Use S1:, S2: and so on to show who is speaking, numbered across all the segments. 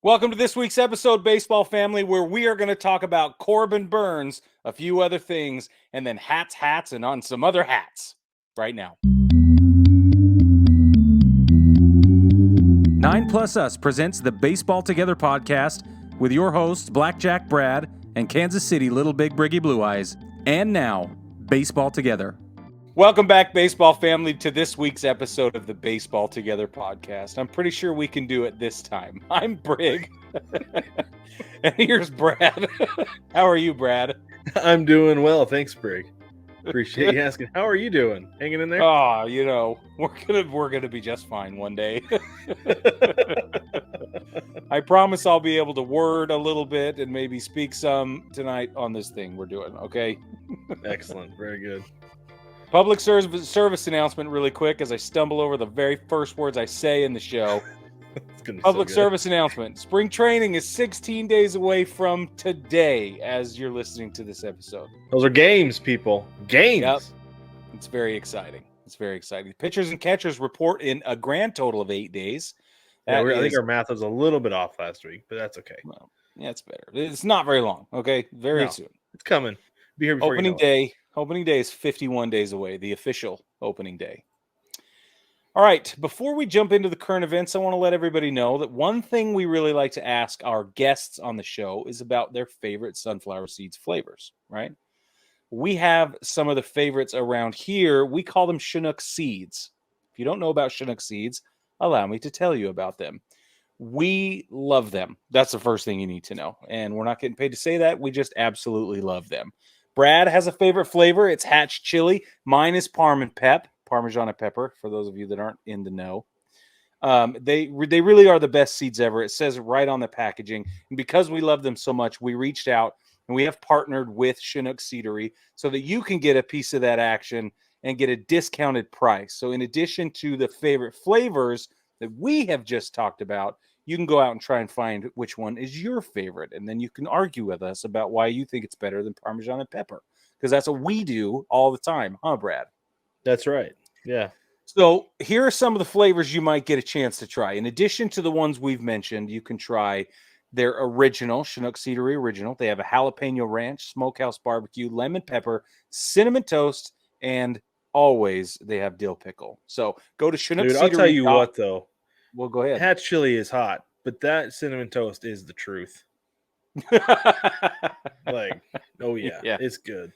S1: Welcome to this week's episode, Baseball Family, where we are going to talk about Corbin Burnes, a few other things, and then hats, and on some other hats right now. 9 Plus Us presents the Baseball Together podcast with your hosts, Blackjack Brad and Kansas City Little Big Briggy Blue Eyes. And now, Baseball Together. Welcome back, Baseball Family, to this week's episode of the Baseball Together podcast. I'm pretty sure we can do it this time. I'm Brig, and here's Brad. How are you, Brad?
S2: I'm doing well. Thanks, Brig. Appreciate you asking. How are you doing? Hanging in there?
S1: Oh, you know, we're gonna be just fine one day. I promise I'll be able to word a little bit and maybe speak some tonight on this thing we're doing, okay?
S2: Excellent. Very good.
S1: Public service announcement really quick as I stumble over the very first words I say in the show. Public service announcement. Spring training is 16 days away from today as you're listening to this episode.
S2: Those are games, people. Games.
S1: Yep. It's very exciting. It's very exciting. Pitchers and catchers report in a grand total of 8 days.
S2: I think our math was a little bit off last week, but that's okay.
S1: Well, yeah, it's better. It's not very long, okay? Very soon.
S2: It's coming. Be here before
S1: opening day. Opening day is 51 days away, the official opening day. All right, before we jump into the current events, I want to let everybody know that one thing we really like to ask our guests on the show is about their favorite sunflower seeds flavors, right? We have some of the favorites around here. We call them Chinook seeds. If you don't know about Chinook seeds, allow me to tell you about them. We love them. That's the first thing you need to know. And we're not getting paid to say that. We just absolutely love them. Brad has a favorite flavor. It's Hatch chili. Mine is Parmesan and pepper, for those of you that aren't in the know. They really are the best seeds ever. It says right on the packaging. And because we love them so much, we reached out and we have partnered with Chinook Seedery so that you can get a piece of that action and get a discounted price. So in addition to the favorite flavors that we have just talked about, you can go out and try and find which one is your favorite. And then you can argue with us about why you think it's better than Parmesan and pepper. Because that's what we do all the time. Huh, Brad?
S2: That's right. Yeah.
S1: So here are some of the flavors you might get a chance to try. In addition to the ones we've mentioned, you can try their original, Chinook Seedery original. They have a jalapeno ranch, smokehouse barbecue, lemon pepper, cinnamon toast, and always they have dill pickle. So go to Chinook Seedery.
S2: I'll tell you what, though.
S1: Well, go ahead.
S2: Hatch chili is hot, but that cinnamon toast is the truth. Oh yeah, it's good.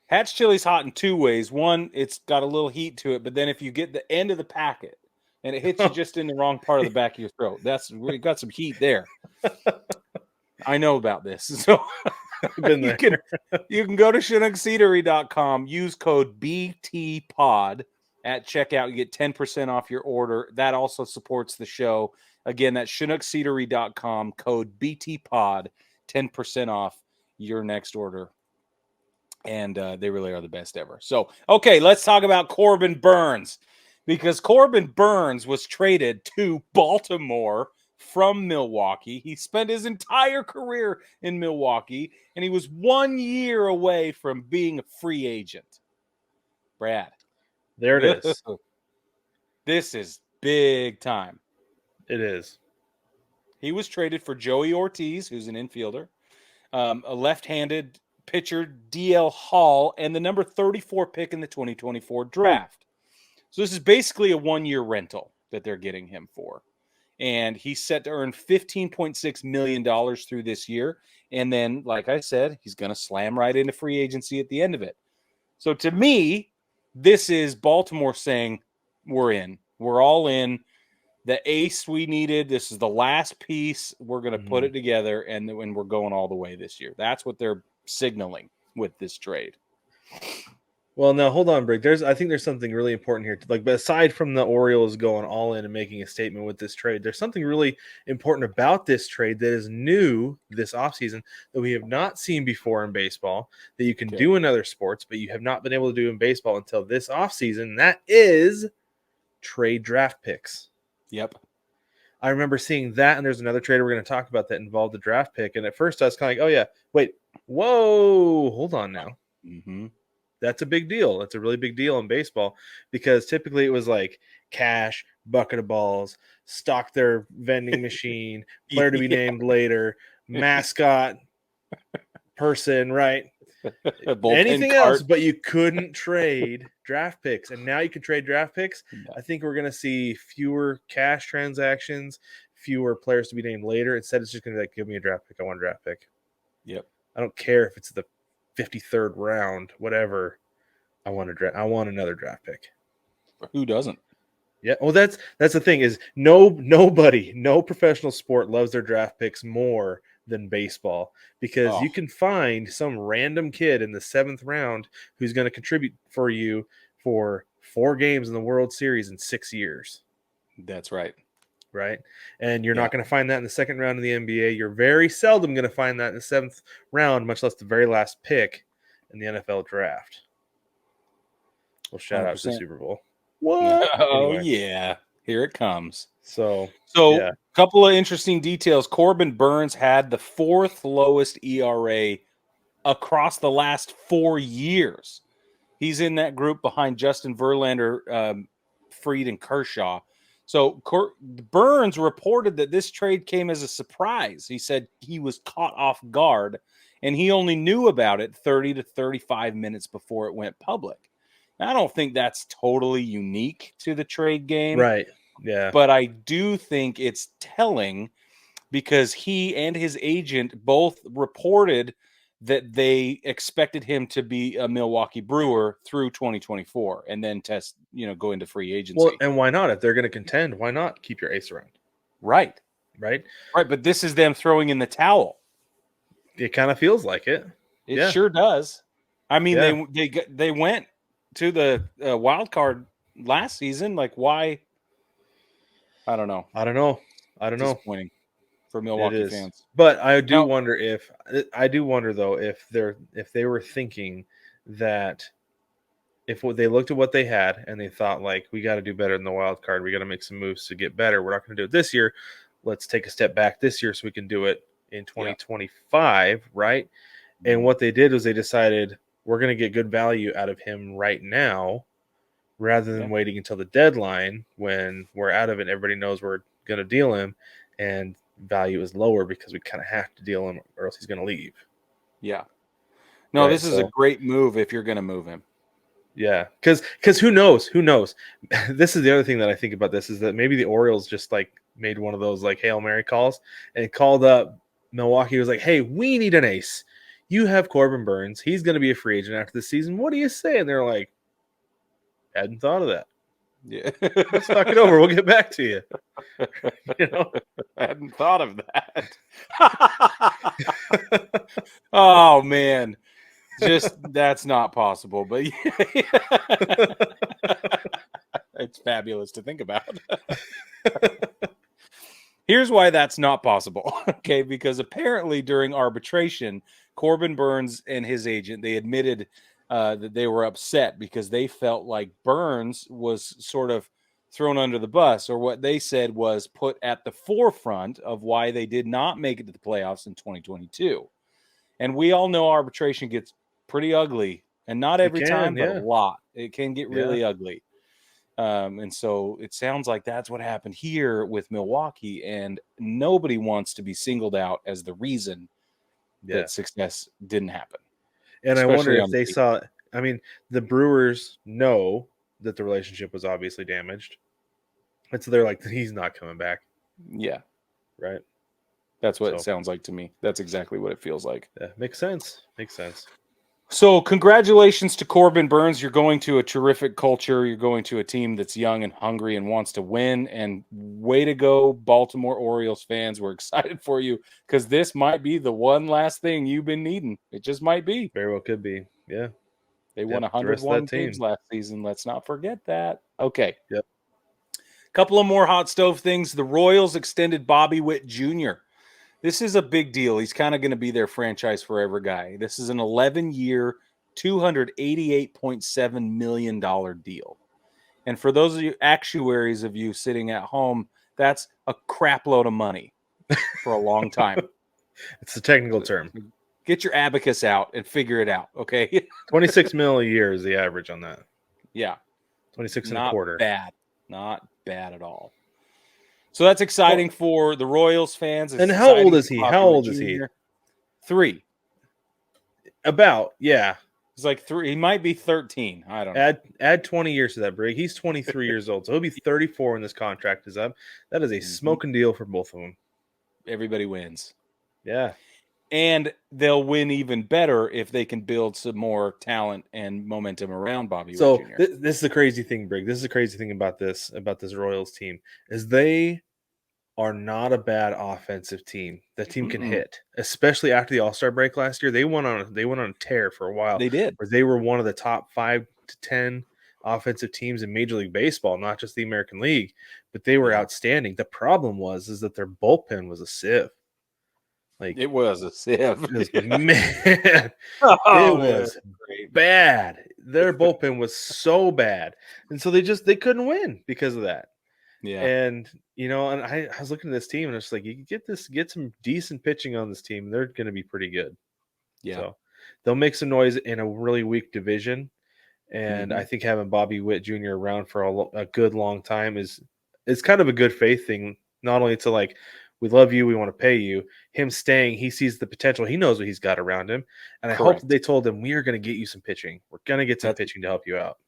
S1: Hatch chili's hot in two ways. One, it's got a little heat to it, but then if you get the end of the packet and it hits you just in the wrong part of the back of your throat, we got some heat there. I know about this. So you can go to ChinookSeedery.com, use code BTPOD at checkout. You get 10% off your order. That also supports the show. Again, that's ChinookSeedery.com, code BTPOD, 10% off your next order. And they really are the best ever. So, okay, let's talk about Corbin Burnes. Because Corbin Burnes was traded to Baltimore from Milwaukee. He spent his entire career in Milwaukee, and he was 1 year away from being a free agent. Brad.
S2: There it is.
S1: This is big time.
S2: It is.
S1: He was traded for Joey Ortiz, who's an infielder, a left-handed pitcher, DL Hall, and the number 34 pick in the 2024 draft. So this is basically a 1 year rental that they're getting him for. And he's set to earn $15.6 million through this year. And then, like I said, he's going to slam right into free agency at the end of it. So to me, this is Baltimore saying, we're in. We're all in. The ace we needed. This is the last piece. We're going to put it together, and we're going all the way this year. That's what they're signaling with this trade.
S2: Well, now hold on, Brig. I think there's something really important here. But aside from the Orioles going all in and making a statement with this trade, there's something really important about this trade that is new this offseason that we have not seen before in baseball, that you can do in other sports, but you have not been able to do in baseball until this offseason. That is trade draft picks.
S1: Yep.
S2: I remember seeing that, and there's another trade we're going to talk about that involved a draft pick. And at first I was kind of like, oh, yeah, wait, whoa, hold on now.
S1: Mm-hmm.
S2: That's a big deal. That's a really big deal in baseball because typically it was like cash, bucket of balls, stock their vending machine, player to be named later, mascot, person, right?
S1: Bullpen
S2: Anything
S1: cart.
S2: else, but you couldn't trade draft picks. And now you can trade draft picks.
S1: No.
S2: I think we're going to see fewer cash transactions, fewer players to be named later. Instead, it's just going to be like, give me a draft pick. I want a draft pick.
S1: Yep.
S2: I don't care if it's the 53rd round, whatever. I want another draft pick.
S1: Who doesn't?
S2: Yeah. Well, that's the thing is no professional sport loves their draft picks more than baseball, because you can find some random kid in the 7th round who's going to contribute for you for 4 games in the World Series in 6 years.
S1: That's right.
S2: Right. And you're not going to find that in the 2nd round of the NBA. You're very seldom going to find that in the 7th round, much less the very last pick in the NFL draft. Well, shout 100%. Out to the Super Bowl.
S1: What? Oh, anyway. Yeah. Here it comes.
S2: So
S1: a couple of interesting details. Corbin Burnes had the 4th lowest ERA across the last 4 years. He's in that group behind Justin Verlander, Fried, and Kershaw. So Burnes reported that this trade came as a surprise. He said he was caught off guard, and he only knew about it 30 to 35 minutes before it went public. I don't think that's totally unique to the trade game.
S2: Right. Yeah.
S1: But I do think it's telling, because he and his agent both reported that they expected him to be a Milwaukee Brewer through 2024 and then go into free agency.
S2: Well, and why not? If they're going to contend, why not keep your ace around?
S1: Right.
S2: Right.
S1: Right. But this is them throwing in the towel.
S2: It kind of feels like it.
S1: It sure does. I mean, they went to the wild card last season. Like, why? I don't know.
S2: Disappointing
S1: for Milwaukee fans.
S2: But I do wonder though if they were thinking that if they looked at what they had and they thought, like, we got to do better than the wild card, we got to make some moves to get better. We're not going to do it this year. Let's take a step back this year so we can do it in 2025, right? Mm-hmm. And what they did was they decided we're going to get good value out of him right now, rather than waiting until the deadline when we're out of it. Everybody knows we're going to deal him, and value is lower because we kind of have to deal him or else he's going to leave.
S1: Yeah. No, right, this is a great move if you're going to move him.
S2: Yeah. Because who knows? This is the other thing that I think about this, is that maybe the Orioles just like made one of those like Hail Mary calls and called up Milwaukee. Was like, hey, we need an ace. You have Corbin Burnes. He's going to be a free agent after the season. What do you say? And they're like, hadn't thought of that.
S1: Yeah.
S2: Let's talk it over. We'll get back to you.
S1: I hadn't thought of that. Oh, man. That's not possible, but it's fabulous to think about. Here's why that's not possible. Okay. Because apparently during arbitration, Corbin Burnes and his agent, they admitted that they were upset because they felt like Burnes was sort of thrown under the bus, or what they said was put at the forefront of why they did not make it to the playoffs in 2022. And we all know arbitration gets pretty ugly, and not every time, but a lot. It can get really ugly. And so it sounds like that's what happened here with Milwaukee, and nobody wants to be singled out as the reason that success didn't happen.
S2: And I wonder if they saw, I mean, the Brewers know that the relationship was obviously damaged. And so they're like, he's not coming back.
S1: Yeah.
S2: Right.
S1: That's what it sounds like to me. That's exactly what it feels like.
S2: Yeah, makes sense.
S1: So congratulations to Corbin Burnes. You're going to a terrific culture. You're going to a team that's young and hungry and wants to win. And way to go, Baltimore Orioles fans. We're excited for you, because this might be the one last thing you've been needing. It just might be.
S2: Very well could be. Yeah.
S1: They won 101 games last season. Let's not forget that. Okay.
S2: Yep.
S1: Couple of more hot stove things. The Royals extended Bobby Witt Jr. This is a big deal. He's kind of going to be their franchise forever guy. This is an 11-year, $288.7 million deal. And for those of you actuaries of you sitting at home, that's a crap load of money for a long time.
S2: It's a technical term.
S1: Get your abacus out and figure it out, okay?
S2: 26 mil a year is the average on that.
S1: Yeah.
S2: 26 and a quarter.
S1: Not bad at all. So that's exciting for the Royals fans. It's
S2: And how old
S1: exciting
S2: is
S1: for
S2: he?
S1: Bobby
S2: How
S1: Witt
S2: old is he?
S1: Jr.. 3.
S2: About, yeah.
S1: He's like 3. He might be 13. I don't know.
S2: Add 20 years to that, Brig. He's 23 years old, so he'll be 34 when this contract is up. That is a smoking deal for both of them.
S1: Everybody wins.
S2: Yeah.
S1: And they'll win even better if they can build some more talent and momentum around Bobby Witt Jr.
S2: This is the crazy thing, Brig. This is the crazy thing about this Royals team is they are not a bad offensive team. That team can hit, especially after the All-Star break last year. They went on a tear for a while.
S1: They did.
S2: Where they were one of the top 5 to 10 offensive teams in Major League Baseball, not just the American League, but they were outstanding. The problem is that their bullpen was a sieve. Like
S1: it was a sieve.
S2: Man, it was bad. Their bullpen was so bad, and so they couldn't win because of that.
S1: Yeah,
S2: and and I was looking at this team, and it's like you can get some decent pitching on this team, and they're going to be pretty good.
S1: Yeah,
S2: so they'll make some noise in a really weak division, and I think having Bobby Witt Jr. around for a good long time is kind of a good faith thing. Not only to like, we love you, we want to pay you. Him staying, he sees the potential. He knows what he's got around him. And I hope they told him, we are going to get you some pitching. We're going to get some pitching to help you out.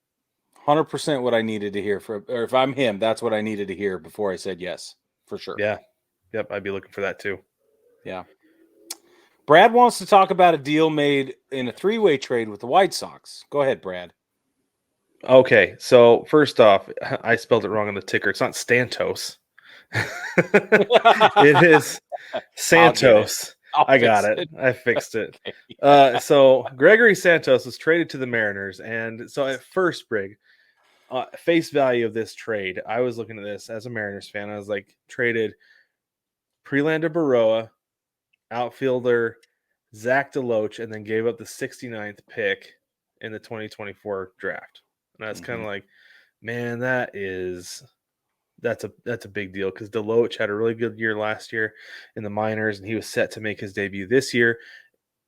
S1: 100% what I needed to hear. Or if I'm him, that's what I needed to hear before I said yes, for sure.
S2: Yeah. Yep. I'd be looking for that too.
S1: Yeah. Brad wants to talk about a deal made in a 3-way trade with the White Sox. Go ahead, Brad.
S2: Okay. So first off, I spelled it wrong on the ticker. It's not Santos. It is Santos. I got it. I fixed it. So Gregory Santos was traded to the Mariners, and so at first, Brig, face value of this trade, I was looking at this as a Mariners fan. I was like, traded Prelander Baroa, outfielder Zach DeLoach, and then gave up the 69th pick in the 2024 draft. And that's kind of like, man, that's a big deal because DeLoach had a really good year last year in the minors, and he was set to make his debut this year.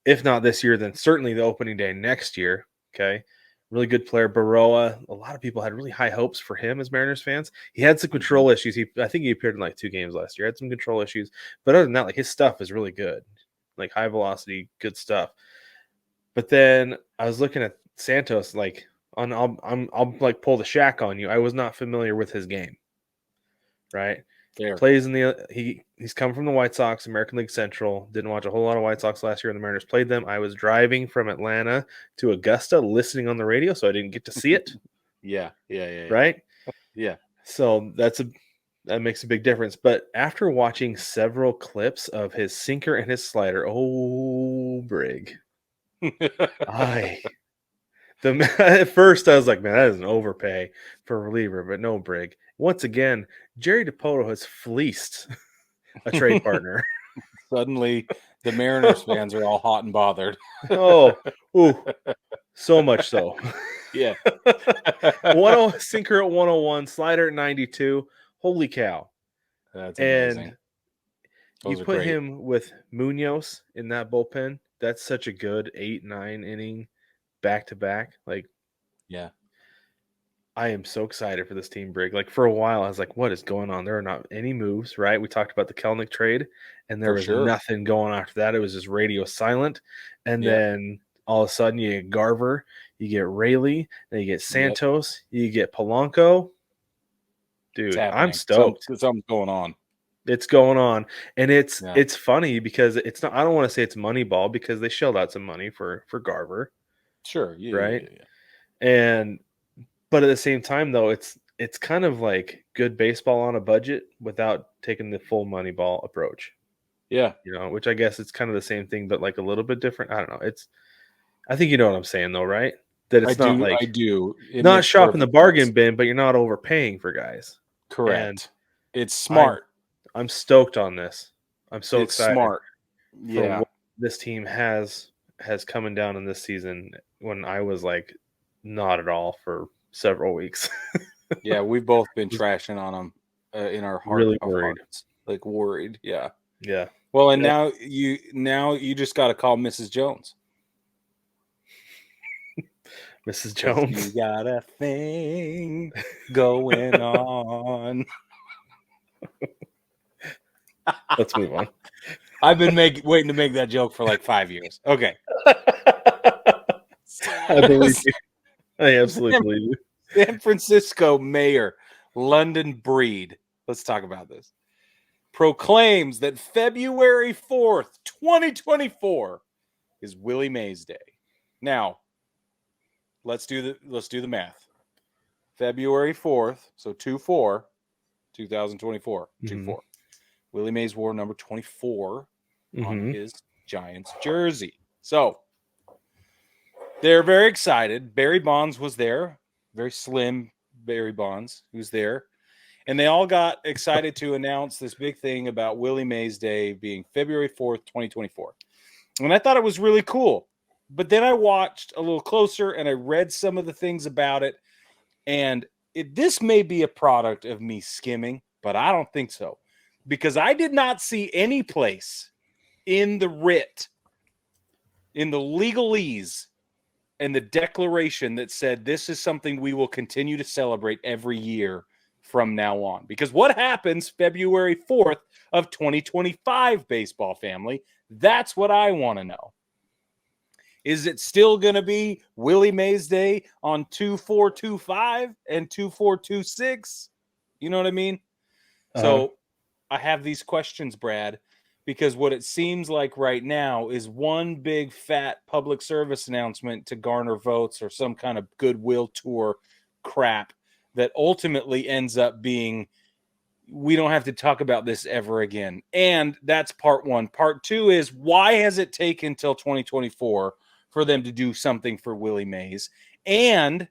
S2: If not this year, then certainly the opening day next year. Okay. Really good player. Baroa, a lot of people had really high hopes for him as Mariners fans. He had some control issues. I think he appeared in like 2 games last year. Had some control issues. But other than that, like his stuff is really good. Like high velocity, good stuff. But then I was looking at Santos, like I'll like pull the shack on you. I was not familiar with his game. Right?
S1: Fair.
S2: Plays in he's come from the White Sox, American League Central. Didn't watch a whole lot of White Sox last year when the Mariners played them. I was driving from Atlanta to Augusta, listening on the radio, so I didn't get to see it.
S1: Yeah.
S2: Right?
S1: Yeah.
S2: So that makes a big difference. But after watching several clips of his sinker and his slider, Brig, at first I was like, man, that is an overpay for a reliever, but no, Brig. Once again, Jerry DiPoto has fleeced a trade partner.
S1: Suddenly, the Mariners fans are all hot and bothered.
S2: So much so.
S1: Yeah.
S2: Sinker at 101, slider at 92. Holy cow.
S1: That's amazing.
S2: And you put him with Munoz in that bullpen. That's such a good 8-9 inning back-to-back. Like,
S1: yeah.
S2: I am so excited for this team, Brig. Like, for a while, I was like, what is going on? There are not any moves, right? We talked about the Kelnick trade, and there was nothing going after that. It was just radio silent. And then all of a sudden, you get Garver, you get Rayleigh, then you get Santos, you get Polanco. Dude, I'm stoked.
S1: Something's going on.
S2: It's going on. And it's funny because it's not, I don't want to say it's money ball because they shelled out some money for Garver.
S1: Sure. Yeah,
S2: right.
S1: Yeah.
S2: But at the same time, though, it's kind of like good baseball on a budget without taking the full money ball approach.
S1: Yeah.
S2: Which I guess it's kind of the same thing, but like a little bit different. I don't know. I think you know what I'm saying, though, right? That it's
S1: I do.
S2: Not shopping the bargain bin, but you're not overpaying for guys.
S1: Correct. And it's smart.
S2: I'm stoked on this. I'm so excited.
S1: Smart.
S2: For what this team has coming down in this season when I was like not at all for several weeks.
S1: Yeah, we've both been trashing on them in our heart.
S2: Really worried.
S1: Like worried. Yeah.
S2: Yeah.
S1: Well, and now you just got to call Mrs. Jones.
S2: Mrs.
S1: 'Cause
S2: Jones.
S1: you got a thing going on.
S2: Let's move on.
S1: I've been waiting to make that joke for like 5 years. Okay.
S2: I believe you. I absolutely believe you.
S1: San Francisco Mayor London Breed, let's talk about this, proclaims that February 4th, 2024 is Willie Mays Day. Now, let's do the math. February 4th, so 2/4, 2024, 2/4. Willie Mays wore number 24 on his Giants jersey. So, they're very excited. Barry Bonds was there, very slim Barry Bonds, who's there. And they all got excited to announce this big thing about Willie Mays Day being February 4th, 2024. And I thought it was really cool. But then I watched a little closer and I read some of the things about it. And this may be a product of me skimming, but I don't think so. Because I did not see any place in the writ, in the legalese, and the declaration that said this is something we will continue to celebrate every year from now on. Because what happens February 4th of 2025, baseball family? That's what I want to know. Is it still going to be Willie Mays Day on 2/4/25 and 2/4/26? You know what I mean? So I have these questions, Brad, because what it seems like right now is one big fat public service announcement to garner votes or some kind of goodwill tour crap that ultimately ends up being, we don't have to talk about this ever again. And that's part one. Part two is, why has it taken till 2024 for them to do something for Willie Mays? And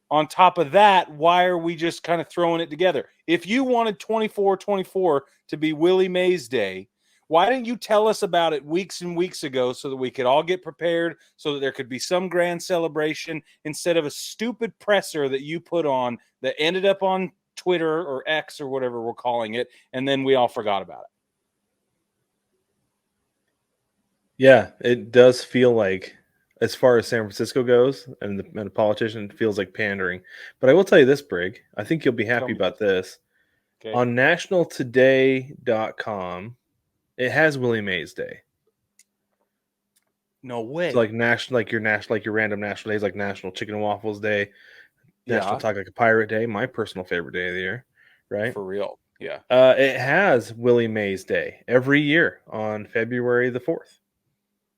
S1: on top of that, why are we just kind of throwing it together? If you wanted 24/24 to be Willie Mays Day, why didn't you tell us about it weeks and weeks ago so that we could all get prepared, so that there could be some grand celebration, instead of a stupid presser that you put on that ended up on Twitter or X or whatever we're calling it, and then we all forgot about it?
S2: Yeah, it does feel like, as far as San Francisco goes, and the politician, feels like pandering. But I will tell you this, Brig. I think you'll be
S1: Tell
S2: happy
S1: me
S2: about
S1: this.
S2: this.
S1: Okay.
S2: On nationaltoday.com, it has Willie Mays Day.
S1: No way.
S2: So like your random national days, like National Chicken and Waffles Day, National Talk Like a Pirate Day, my personal favorite day of the year, right?
S1: For real. Yeah.
S2: It has Willie Mays Day every year on February the 4th.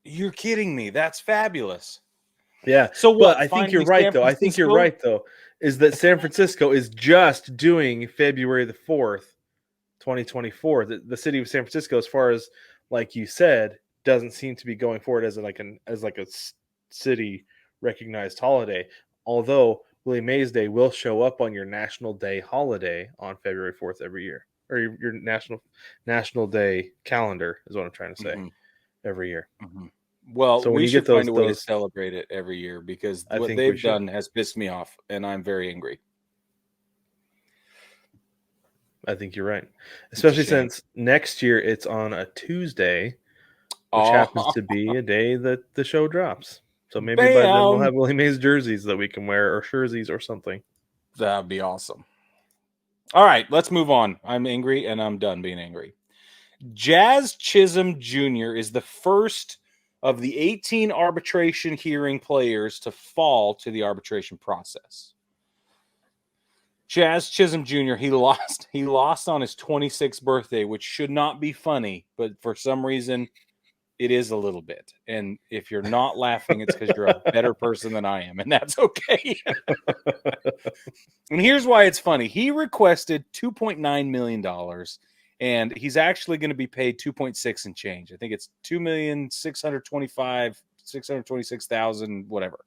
S1: You're kidding me. That's fabulous.
S2: Yeah.
S1: So
S2: But
S1: what?
S2: I think you're
S1: Finally,
S2: right,
S1: San
S2: though. I think you're
S1: Francisco?
S2: right, though, is that San Francisco is just doing February the 4th, 2024. The city of San Francisco, as far as, like you said, doesn't seem to be going forward as a city recognized holiday. Although Willie Mays Day will show up on your National Day holiday on February 4th every year, or your National Day calendar is what I'm trying to say, every year.
S1: Well,
S2: So when
S1: we
S2: you get
S1: should find a way to
S2: those,
S1: celebrate it every year, because
S2: I
S1: what
S2: think we
S1: they've
S2: should.
S1: done has pissed me off, and I'm very angry.
S2: I think you're right, especially since next year it's on a Tuesday, which happens to be a day that the show drops. So maybe by then we'll have Willie Mays jerseys that we can wear, or jerseys or something.
S1: That'd be awesome. All right, let's move on. I'm angry, and I'm done being angry. Jazz Chisholm Jr. is the first of the 18 arbitration hearing players to fall to the arbitration process. Jazz Chisholm Jr., he lost on his 26th birthday, which should not be funny, but for some reason it is a little bit. And if you're not laughing, it's because you're a better person than I am, and that's okay. And here's why it's funny. He requested $2.9 million, and he's actually going to be paid 2.6 and change. I think it's 2,626,000, whatever.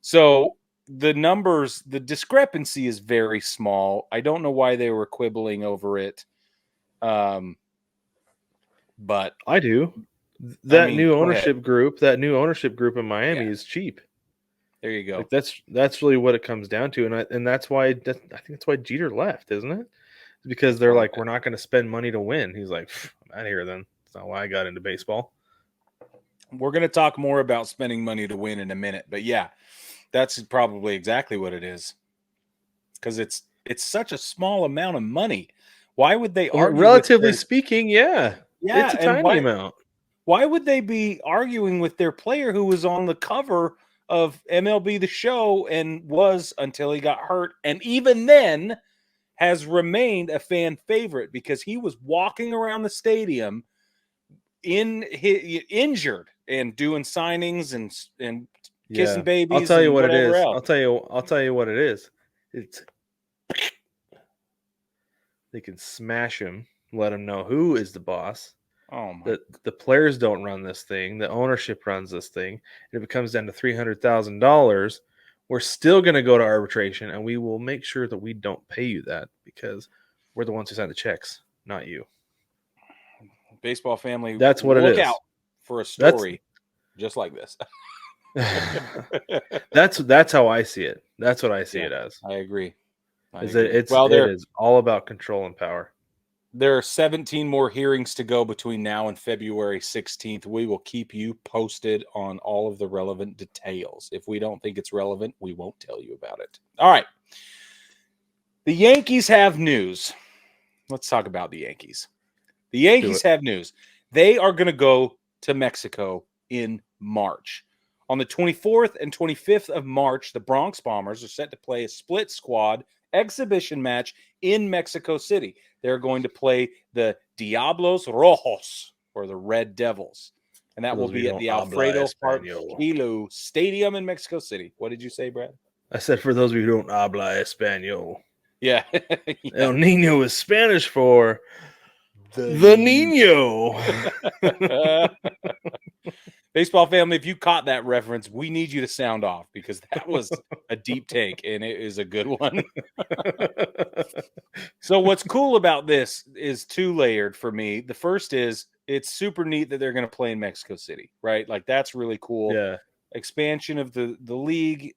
S1: So the numbers, the discrepancy is very small. I don't know why they were quibbling over it. But
S2: I do. That new ownership group in Miami is cheap.
S1: There you go.
S2: Like that's really what it comes down to, and that's why I think that's why Jeter left, isn't it? Because they're like, we're not going to spend money to win. He's like, I'm out of here then. That's not why I got into baseball.
S1: We're going to talk more about spending money to win in a minute, but yeah. That's probably exactly what it is. Because it's such a small amount of money. Why would they argue?
S2: Relatively speaking, yeah, it's a
S1: and
S2: tiny amount.
S1: Why would they be arguing with their player who was on the cover of MLB The Show and was until he got hurt, and even then has remained a fan favorite because he was walking around the stadium injured and doing signings and kissing babies.
S2: I'll tell you what it is.
S1: Else.
S2: I'll tell you what it is. It's they can smash him, let him know who is the boss.
S1: Oh my!
S2: The players don't run this thing. The ownership runs this thing. And if it comes down to $300,000, we're still going to go to arbitration, and we will make sure that we don't pay you that because we're the ones who sign the checks, not you.
S1: Baseball family.
S2: That's what it is.
S1: Look out for a story just like this.
S2: That's how I see it. That's what I see it as.
S1: I agree.
S2: It is all about control and power.
S1: There are 17 more hearings to go between now and February 16th. We will keep you posted on all of the relevant details. If we don't think it's relevant, we won't tell you about it. All right. The Yankees have news. Let's talk about the Yankees. The Yankees have news. They are going to go to Mexico in March. On the 24th and 25th of March, the Bronx Bombers are set to play a split squad exhibition match in Mexico City. They're going to play the Diablos Rojos, or the Red Devils. And that will be at the Alfredo Park Stadium in Mexico City. What did you say, Brad?
S2: I said, for those of you who don't habla español.
S1: Yeah.
S2: El Nino is Spanish for the Nino.
S1: Baseball family, if you caught that reference, we need you to sound off because that was a deep take and it is a good one. So what's cool about this is two-layered for me. The first is it's super neat that they're going to play in Mexico City, right? Like that's really cool.
S2: Yeah.
S1: Expansion of the league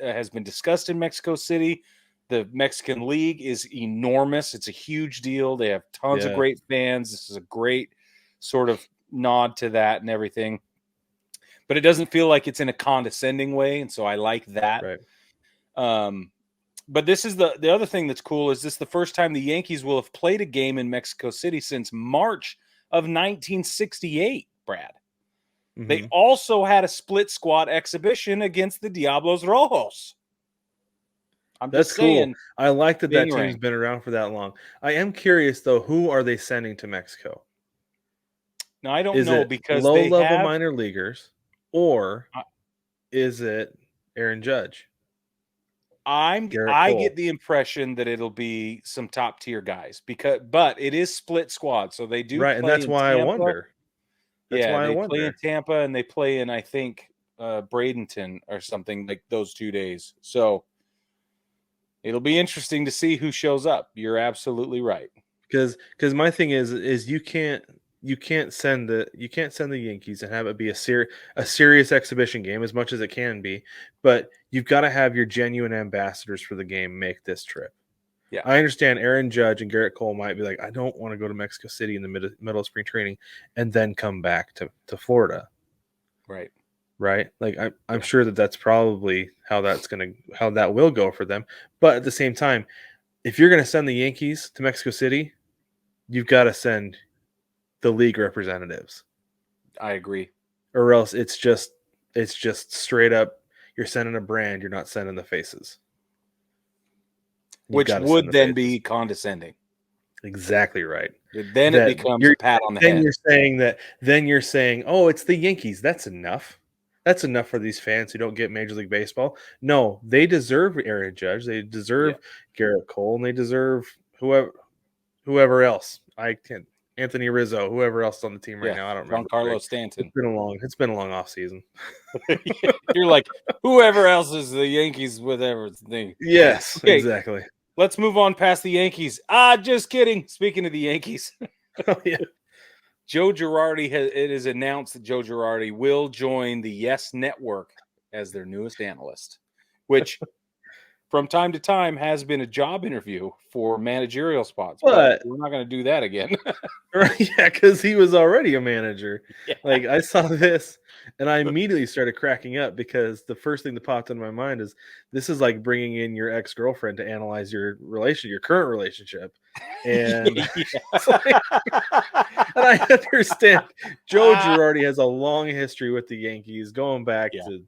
S1: has been discussed in Mexico City. The Mexican League is enormous. It's a huge deal. They have tons of great fans. This is a great sort of nod to that and everything. But it doesn't feel like it's in a condescending way, and so I like that.
S2: Right.
S1: But this is the other thing that's cool is this the first time the Yankees will have played a game in Mexico City since March of 1968, Brad. Mm-hmm. They also had a split squad exhibition against the Diablos Rojos.
S2: That's cool. I like that team's been around for that long. I am curious, though, who are they sending to Mexico?
S1: No, I don't know because
S2: low-level minor leaguers. Or is it Aaron Judge?
S1: I get the impression that it'll be some top tier guys but it is split squad, so they do
S2: right, and that's why I wonder.
S1: That's why they play in Tampa and they play in I think Bradenton or something like those 2 days. So it'll be interesting to see who shows up. You're absolutely right.
S2: Because my thing is you can't send the Yankees and have it be a serious exhibition game as much as it can be, but you've got to have your genuine ambassadors for the game make this trip.
S1: Yeah,
S2: I understand Aaron Judge and Garrett Cole might be like, I don't want to go to Mexico City in the middle of spring training and then come back to Florida. Right. Like I'm sure that's probably how that will go for them. But at the same time, if you're going to send the Yankees to Mexico City, you've got to send the league representatives.
S1: I agree.
S2: Or else it's just straight up you're sending a brand, you're not sending the faces.
S1: Which would then be condescending.
S2: Exactly right.
S1: Then it becomes a pat on the head.
S2: You're saying, oh, it's the Yankees. That's enough. That's enough for these fans who don't get Major League Baseball. No, they deserve Aaron Judge. They deserve Garrett Cole, and they deserve whoever else. Anthony Rizzo, whoever else is on the team right now. I don't remember.
S1: Giancarlo Stanton.
S2: It's been a long off season.
S1: You're like, whoever else is the Yankees, whatever thing.
S2: Yes, okay, exactly.
S1: Let's move on past the Yankees. Just kidding. Speaking of the Yankees.
S2: Oh, yeah.
S1: Joe Girardi it is announced that Joe Girardi will join the Yes Network as their newest analyst, which from time to time has been a job interview for managerial spots, but
S2: But
S1: we're not going to do that again.
S2: right, yeah, because he was already a manager.
S1: Yeah.
S2: Like I saw this and I immediately started cracking up because the first thing that popped into my mind is this is like bringing in your ex-girlfriend to analyze your current relationship. And it's like, and I understand Joe Girardi has a long history with the Yankees going back
S1: Yeah.
S2: to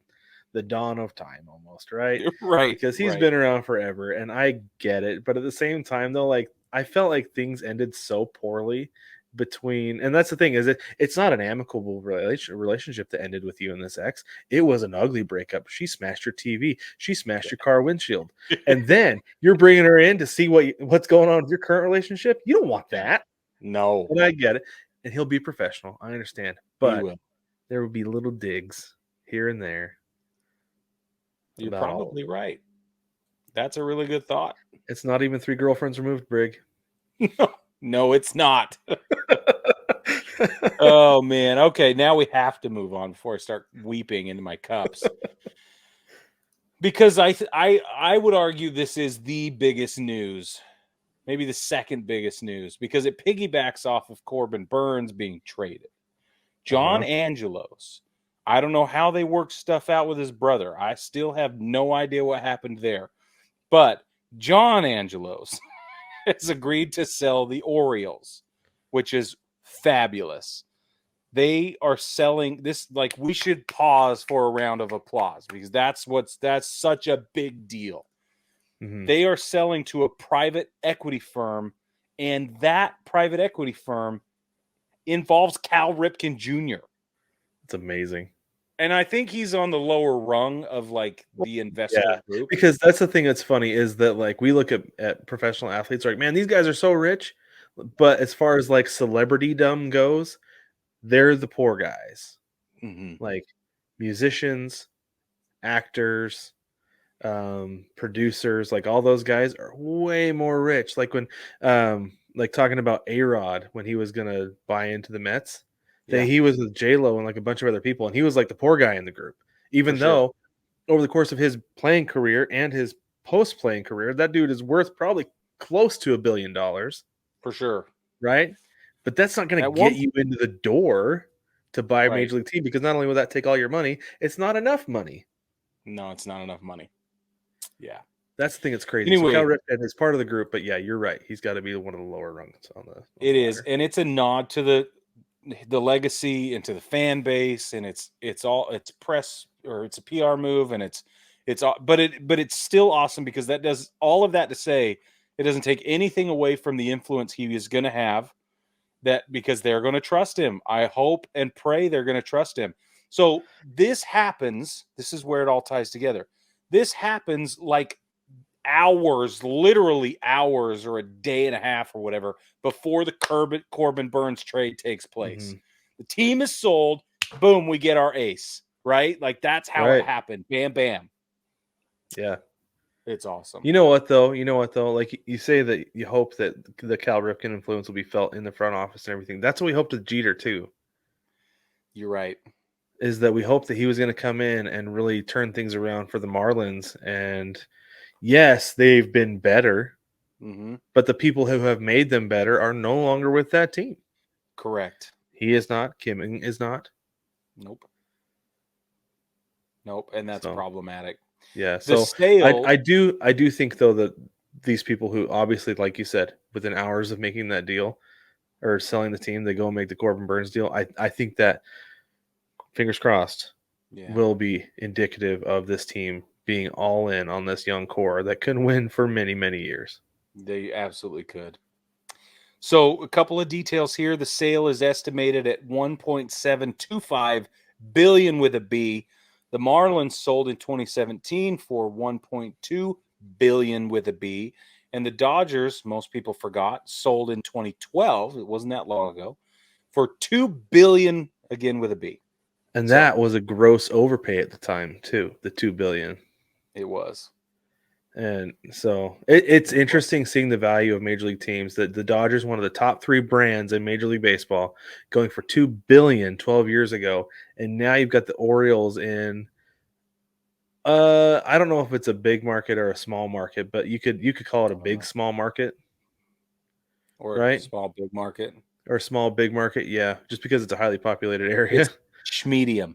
S2: the dawn of time almost, right?
S1: Right.
S2: Because he's
S1: right.
S2: been around forever and I get it. But at the same time, though, like I felt like things ended so poorly between, and that's the thing, is it's not an amicable relationship that ended with you and this ex. It was an ugly breakup. She smashed your TV. She smashed your car windshield. And then you're bringing her in to see what's going on with your current relationship. You don't want that.
S1: No,
S2: And I get it. And he'll be professional. I understand.
S1: he
S2: But
S1: will.
S2: there will be little digs here and there.
S1: You're
S2: about all
S1: probably right. That's a really good thought.
S2: It's not even 3 girlfriends removed, Brig.
S1: No, it's not. Oh man. Okay, now we have to move on before I start weeping into my cups. Because I would argue this is the biggest news, maybe the second biggest news, because it piggybacks off of Corbin Burnes being traded. John Angelos. I don't know how they worked stuff out with his brother. I still have no idea what happened there. But John Angelos has agreed to sell the Orioles, which is fabulous. They are selling this, like, we should pause for a round of applause because that's such a big deal.
S2: Mm-hmm.
S1: They are selling to a private equity firm, and that private equity firm involves Cal Ripken Jr.
S2: It's amazing.
S1: And I think he's on the lower rung of like the investor group.
S2: Because that's the thing that's funny is that like we look at professional athletes like, man, these guys are so rich. But as far as like celebritydom goes, they're the poor guys.
S1: Mm-hmm.
S2: Like musicians, actors, producers, like all those guys are way more rich. Like when like talking about A-Rod when he was gonna buy into the Mets, that he was with J-Lo and like a bunch of other people, and he was like the poor guy in the group. Even though over the course of his playing career and his post-playing career, that dude is worth probably close to $1 billion.
S1: For sure.
S2: Right? But that's not going to get you into the door to buy a major league team, because not only will that take all your money, it's not enough money.
S1: No, it's not enough money. Yeah.
S2: That's the thing that's crazy.
S1: Anyway,
S2: so Cal Ripken is part of the group, but yeah, you're right. He's got to be one of the lower rungs on the
S1: it is, and it's a nod to the legacy and to the fan base, and it's press, or it's a PR move, and it's but it's still awesome because that does all of that to say it doesn't take anything away from the influence he is going to have, that because they're going to trust him. I hope and pray they're going to trust him. So this happens. This is where it all ties together. This happens like hours, literally hours, or a day and a half or whatever before the Corbin Burnes trade takes place. Mm-hmm. The team is sold. Boom, we get our ace, right? Like that's how it happened. Bam, bam.
S2: Yeah.
S1: It's awesome.
S2: You know what though? Like you say that you hope that the Cal Ripken influence will be felt in the front office and everything. That's what we hoped with Jeter too.
S1: You're right.
S2: Is that we hoped that he was going to come in and really turn things around for the Marlins. And yes, they've been better, but the people who have made them better are no longer with that team.
S1: Correct.
S2: He is not. Kim is not.
S1: Nope. And that's problematic.
S2: Yeah. So I do think though that these people who obviously, like you said, within hours of making that deal or selling the team, they go and make the Corbin Burnes deal. I think that, fingers crossed, will be indicative of this team being all in on this young core that can win for many, many years.
S1: They absolutely could. So a couple of details here. The sale is estimated at $1.725 billion with a B. The Marlins sold in 2017 for $1.2 billion with a B. And the Dodgers, most people forgot, sold in 2012. It wasn't that long ago, for $2 billion, again with a B.
S2: And that was a gross overpay at the time too, the $2 billion.
S1: It was.
S2: And so it's interesting seeing the value of major league teams. That the Dodgers, one of the top 3 brands in Major League Baseball, going for $2 billion 12 years ago, and now you've got the Orioles in I don't know if it's a big market or a small market, but you could call it a big small market,
S1: or
S2: right?
S1: small big market,
S2: Or a small big market, yeah, just because it's a highly populated area.
S1: it's schmedium,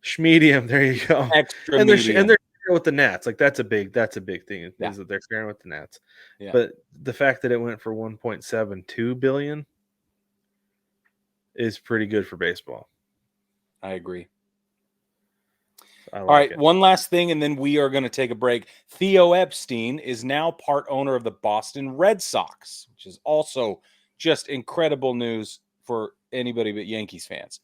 S2: Schmedium, there you go.
S1: extra
S2: And they're
S1: medium.
S2: sharing with the Nats. Like that's a big thing
S1: Yeah.
S2: is that they're sharing with the Nats.
S1: Yeah.
S2: But the fact that it went for 1.72 billion is pretty good for baseball.
S1: I agree.
S2: I
S1: All
S2: like
S1: right,
S2: it.
S1: one last thing, and then we are going to take a break. Theo Epstein is now part owner of the Boston Red Sox, which is also just incredible news for anybody but Yankees fans.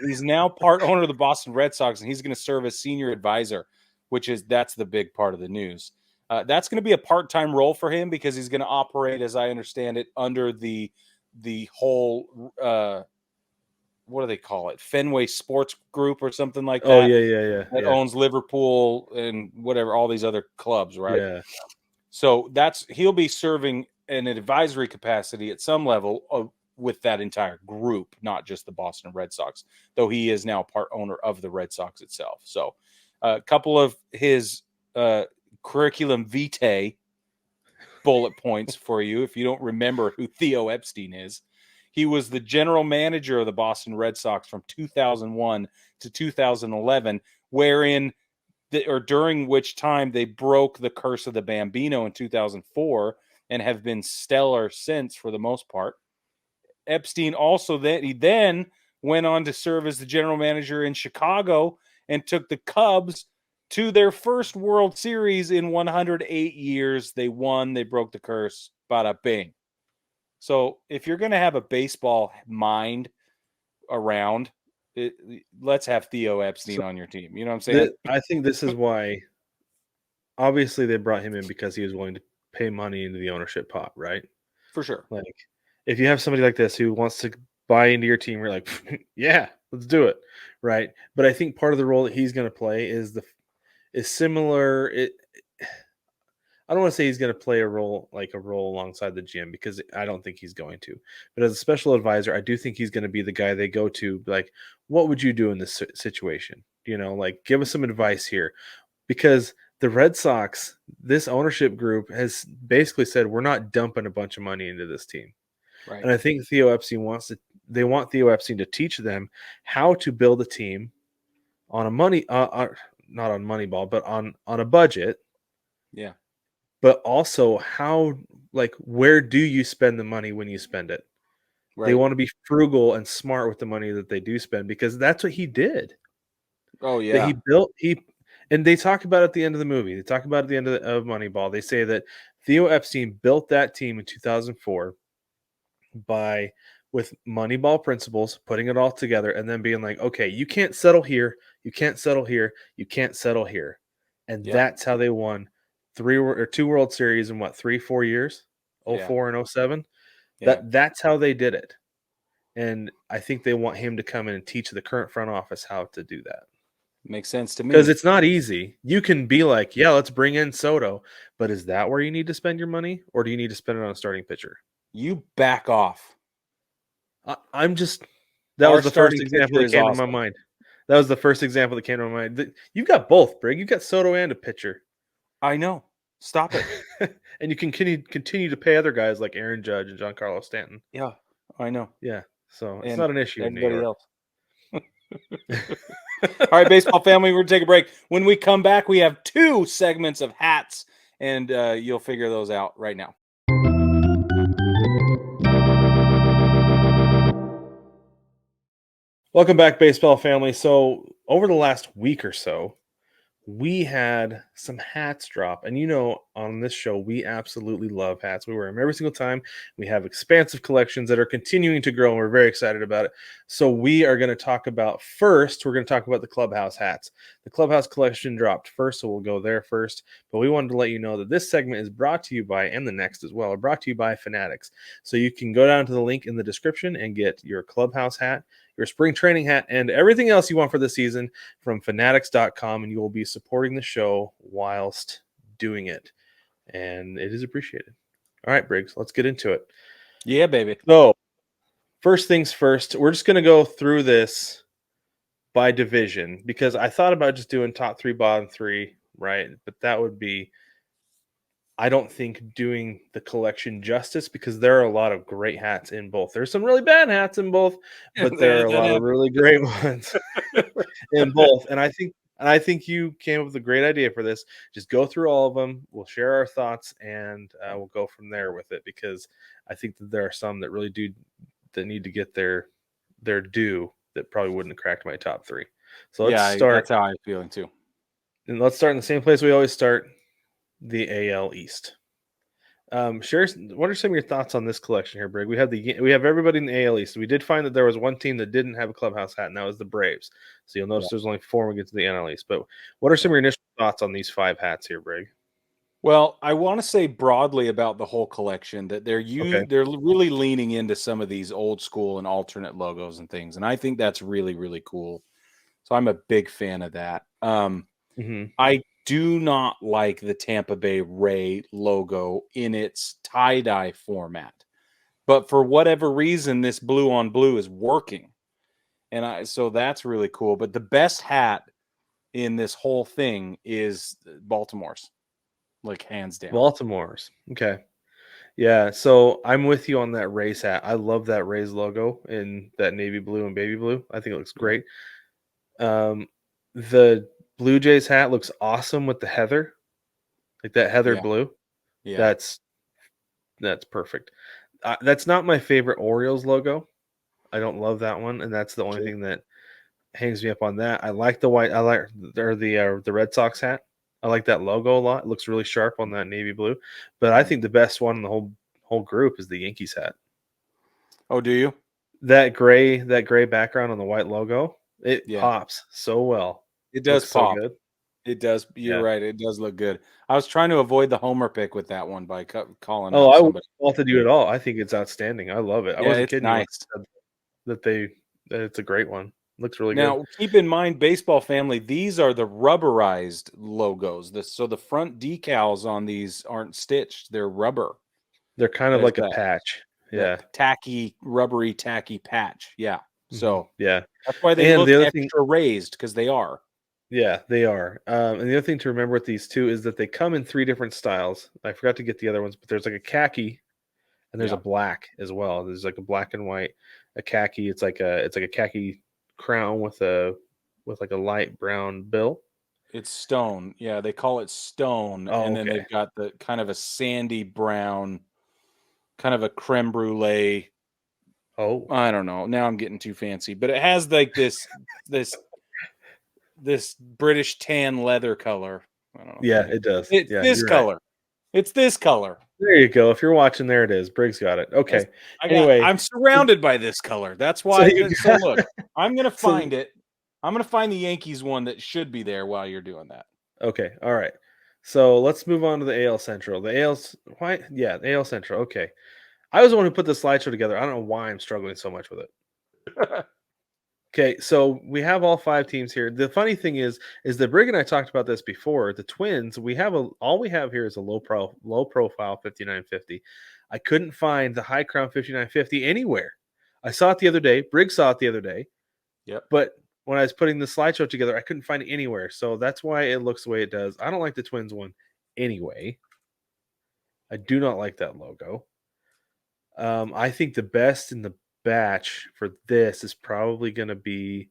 S1: He's now part owner of the Boston Red Sox, and he's going to serve as senior advisor, that's the big part of the news. That's going to be a part-time role for him because he's going to operate, as I understand it, under the whole what do they call it? Fenway Sports Group or something like
S2: Oh
S1: that. That
S2: yeah.
S1: owns Liverpool and whatever, all these other clubs, right?
S2: Yeah.
S1: So he'll be serving in an advisory capacity at some level with that entire group, not just the Boston Red Sox, though he is now part owner of the Red Sox itself. So a couple of his curriculum vitae bullet points for you if you don't remember who Theo Epstein is. He was the general manager of the Boston Red Sox from 2001 to 2011, during which time they broke the curse of the Bambino in 2004 and have been stellar since for the most part. Epstein then went on to serve as the general manager in Chicago and took the Cubs to their first World Series in 108 years. They won, they broke the curse, bada bing. So if you're going to have a baseball mind around, let's have Theo Epstein on your team. You know what I'm saying?
S2: I think this is why. Obviously, they brought him in because he was willing to pay money into the ownership pot, right?
S1: For sure.
S2: Like, if you have somebody like this who wants to buy into your team, you're like, yeah, let's do it, right? But I think part of the role that he's going to play is similar. I don't want to say he's going to play a role alongside the GM because I don't think he's going to. But as a special advisor, I do think he's going to be the guy they go to, like, what would you do in this situation? Like, give us some advice here, because the Red Sox, this ownership group has basically said we're not dumping a bunch of money into this team.
S1: Right.
S2: And I think Theo Epstein want Theo Epstein to teach them how to build a team on a money, not on Moneyball, but on a budget.
S1: Yeah.
S2: But also where do you spend the money when you spend it?
S1: Right.
S2: They want to be frugal and smart with the money that they do spend, because that's what he did.
S1: Oh yeah.
S2: That and they talk about it at the end of the movie. They talk about it at the end of Moneyball. They say that Theo Epstein built that team in 2004 with Moneyball principles, putting it all together, and then being like, okay, you can't settle here, you can't settle here, you can't settle here. And that's how they won 2 World Series in 3-4 years, 04 and 07. That's how they did it. And I think they want him to come in and teach the current front office how to do that.
S1: Makes sense to me.
S2: Because it's not easy. You can be like, yeah, let's bring in Soto, but is that where you need to spend your money, or do you need to spend it on a starting pitcher?
S1: You back off.
S2: That was the first example that came to my mind. That was the first example that came to my mind. You've got both, Brig. You've got Soto and a pitcher.
S1: I know. Stop it.
S2: And you can continue to pay other guys like Aaron Judge and Giancarlo Stanton.
S1: Yeah, I know.
S2: Yeah, so it's not an issue in New
S1: Everybody
S2: York.
S1: else. All right, baseball family, we're going to take a break. When we come back, we have 2 segments of hats, and you'll figure those out right now.
S2: Welcome back, baseball family. So over the last week or so, we had some hats drop. And on this show, we absolutely love hats. We wear them every single time. We have expansive collections that are continuing to grow, and we're very excited about it. So we are going to talk about the Clubhouse hats. The Clubhouse collection dropped first, so we'll go there first. But we wanted to let you know that this segment is brought to you by, and the next as well, are brought to you by Fanatics. So you can go down to the link in the description and get your Clubhouse hat, your spring training hat, and everything else you want for the season from fanatics.com, and you will be supporting the show whilst doing it. And it is appreciated. All right, Briggs, let's get into it.
S1: Yeah, baby.
S2: So, first things first, we're just going to go through this by division, because I thought about just doing top 3, bottom 3, right? But that would be, I don't think, doing the collection justice, because there are a lot of great hats in both. There's some really bad hats in both, but there are a
S1: That
S2: lot of
S1: happened.
S2: really great ones in both. And I think you came up with a great idea for this. Just go through all of them. We'll share our thoughts, and we'll go from there with it, because I think that there are some that really do, that need to get their due, that probably wouldn't have cracked my top 3. So let's
S1: Yeah,
S2: start,
S1: that's how I'm feeling too.
S2: and let's start in the same place we always start, the AL East. Share, what are some of your thoughts on this collection here, Brig? We have everybody in the AL East. We did find that there was one team that didn't have a clubhouse hat, and that was the Braves. So you'll notice there's only 4 when we get to the NL East. But what are some of your initial thoughts on these 5 hats here, Brig?
S1: Well, I want to say broadly about the whole collection that they're
S2: Okay.
S1: really leaning into some of these old school and alternate logos and things, and I think that's really, really cool. So I'm a big fan of that. I do not like the Tampa Bay Ray logo in its tie-dye format, but for whatever reason, this blue on blue is working, and so that's really cool. But the best hat in this whole thing is Baltimore's, like hands down.
S2: Baltimore's. Okay. Yeah, so I'm with you on that Rays hat. I love that Rays logo in that navy blue and baby blue. I think it looks great. The Blue Jays hat looks awesome with the heather, like that heather blue.
S1: Yeah,
S2: That's perfect. That's not my favorite Orioles logo. I don't love that one, and that's the only thing that hangs me up on that. I like the white. I like the Red Sox hat. I like that logo a lot. It looks really sharp on that navy blue. But I think the best one in the whole group is the Yankees hat.
S1: Oh, do you?
S2: That gray background on the white logo, it
S1: Yeah,
S2: pops so well.
S1: it does
S2: Looks so
S1: pop.
S2: good.
S1: It does. You're
S2: Yeah.
S1: right. It does look good. I was trying to avoid the homer pick with that one by calling
S2: Oh,
S1: out
S2: I wouldn't
S1: somebody.
S2: fault you at all. I think it's outstanding. I love it. I
S1: Yeah,
S2: wasn't
S1: it's
S2: kidding you when
S1: nice.
S2: I said that it's a great one. Looks really good.
S1: Now, keep in mind, baseball family, these are the rubberized logos. So the front decals on these aren't stitched; they're rubber.
S2: They're kind of
S1: There's
S2: like a patch. Yeah.
S1: that tacky, rubbery, tacky patch. Yeah. So
S2: Yeah.
S1: that's why they
S2: And
S1: look
S2: the other thing,
S1: extra raised, because they are.
S2: yeah, they are. And the other thing to remember with these two is that they come in 3 different styles. I forgot to get the other ones, but there's like a khaki and there's a
S1: Yeah.
S2: black as well. There's like a black and white, a khaki. It's like a khaki crown with like a light brown bill.
S1: It's stone. Yeah, they call it stone.
S2: Oh,
S1: And then
S2: okay.
S1: they've got the kind of a sandy brown, kind of a creme brulee.
S2: Oh,
S1: I don't know. Now I'm getting too fancy, but it has like this British tan leather color. I don't know if
S2: yeah,
S1: you
S2: it does.
S1: it's
S2: Yeah,
S1: this
S2: you're right.
S1: color. It's this color.
S2: There you go. If you're watching, there it is. Briggs got it.
S1: Yes,
S2: Okay. Anyway,
S1: I'm surrounded by this color. That's
S2: so
S1: why.
S2: you
S1: So
S2: got,
S1: look, I'm gonna
S2: so
S1: find it. I'm gonna find the Yankees one that should be there while you're doing that.
S2: okay, all right. So let's move on to the AL Central. The AL's why? Yeah, the AL Central. Okay. I was the one who put the slideshow together. I don't know why I'm struggling so much with it. Okay, so we have all 5 teams here. The funny thing is that Brig and I talked about this before. The Twins, all we have here is a low profile 5950. I couldn't find the high crown 5950 anywhere. I saw it the other day. Brig saw it the other day.
S1: Yep.
S2: But when I was putting the slideshow together, I couldn't find it anywhere. So that's why it looks the way it does. I don't like the Twins one anyway. I do not like that logo. I think the best in the batch for this is probably going to be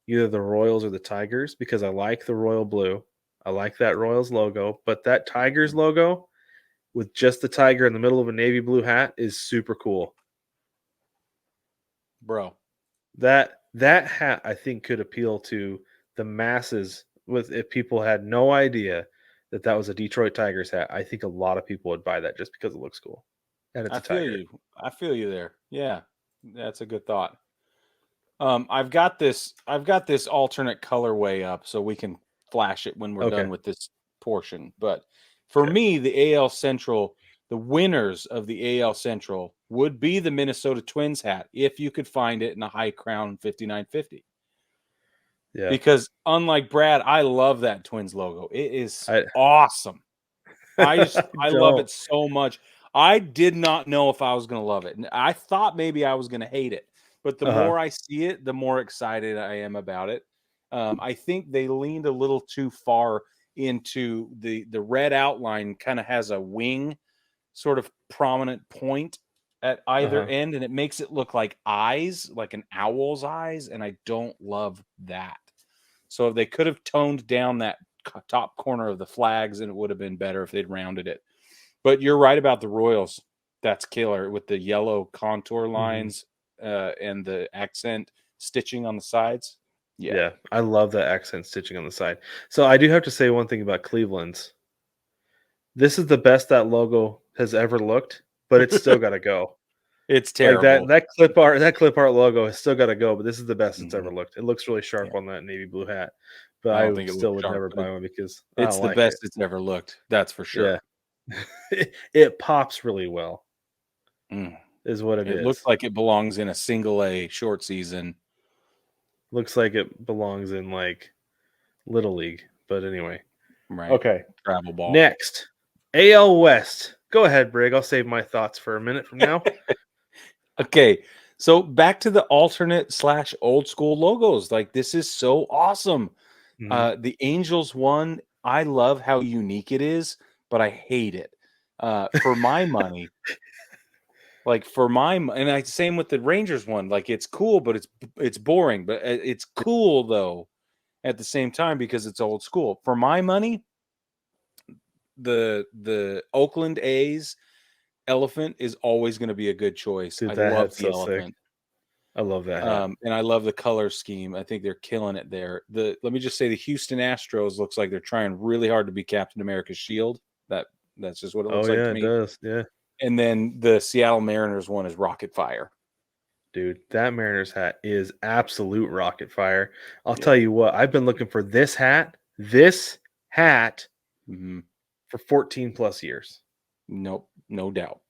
S2: either the Royals or the Tigers, because I like the royal blue. I like that Royals logo, but that Tigers logo with just the tiger in the middle of a navy blue hat is super cool.
S1: Bro.
S2: That hat I think could appeal to the masses if people had no idea that was a Detroit Tigers hat. I think a lot of people would buy that just because it looks cool. And it's
S1: I
S2: a
S1: feel
S2: tiger.
S1: you. I feel you there. Yeah, that's a good thought. I've got this alternate colorway up so we can flash it when we're
S2: Okay.
S1: done with this portion. But for me, the AL Central, the winners of the AL Central would be the Minnesota Twins hat if you could find it in a high crown 5950.
S2: Yeah.
S1: Because unlike Brad, I love that Twins logo. It is awesome. I love it so much. I did not know if I was going to love it. And I thought maybe I was going to hate it. But the more I see it, the more excited I am about it. I think they leaned a little too far into the red outline. Kind of has a wing, sort of prominent point at either end, and it makes it look like eyes, like an owl's eyes, and I don't love that. So if they could have toned down that top corner of the flags, and it would have been better if they'd rounded it. But you're right about the Royals. That's killer with the yellow contour lines and the accent stitching on the sides.
S2: Yeah, I love that accent stitching on the side. So I do have to say one thing about Cleveland's. This is the best that logo has ever looked, but it's still got to go.
S1: It's terrible.
S2: Like that clip art logo has still got to go, but this is the best it's ever looked. It looks really sharp on that navy blue hat, but
S1: I don't think it
S2: still
S1: looks
S2: would
S1: sharp,
S2: never
S1: but
S2: buy one because
S1: it's the best it's ever looked. That's for sure.
S2: Yeah, it pops really well. Is what it is.
S1: It looks like it belongs in a single A short season.
S2: Looks like it belongs in like Little League, but anyway.
S1: Right.
S2: Okay.
S1: Travel ball.
S2: Next, AL West. Go ahead, Brig. I'll save my thoughts for a minute from now.
S1: Okay. So back to the alternate / old school logos. Like, this is so awesome. The Angels one, I love how unique it is, but I hate it. For my money, same with the Rangers one. Like, it's cool, but it's boring. But it's cool though at the same time because it's old school. For my money, the Oakland A's elephant is always going to be a good choice.
S2: Dude,
S1: I love the elephant.
S2: Sick. I love that hat.
S1: And I love the color scheme. I think they're killing it there. Let me just say, the Houston Astros looks like they're trying really hard to be Captain America's shield. That's just what it looks like to me.
S2: It does. Yeah.
S1: And then the Seattle Mariners one is Rocket Fire.
S2: Dude, that Mariners hat is absolute rocket fire. I'll tell you what, I've been looking for this hat for 14 plus years.
S1: Nope, no doubt.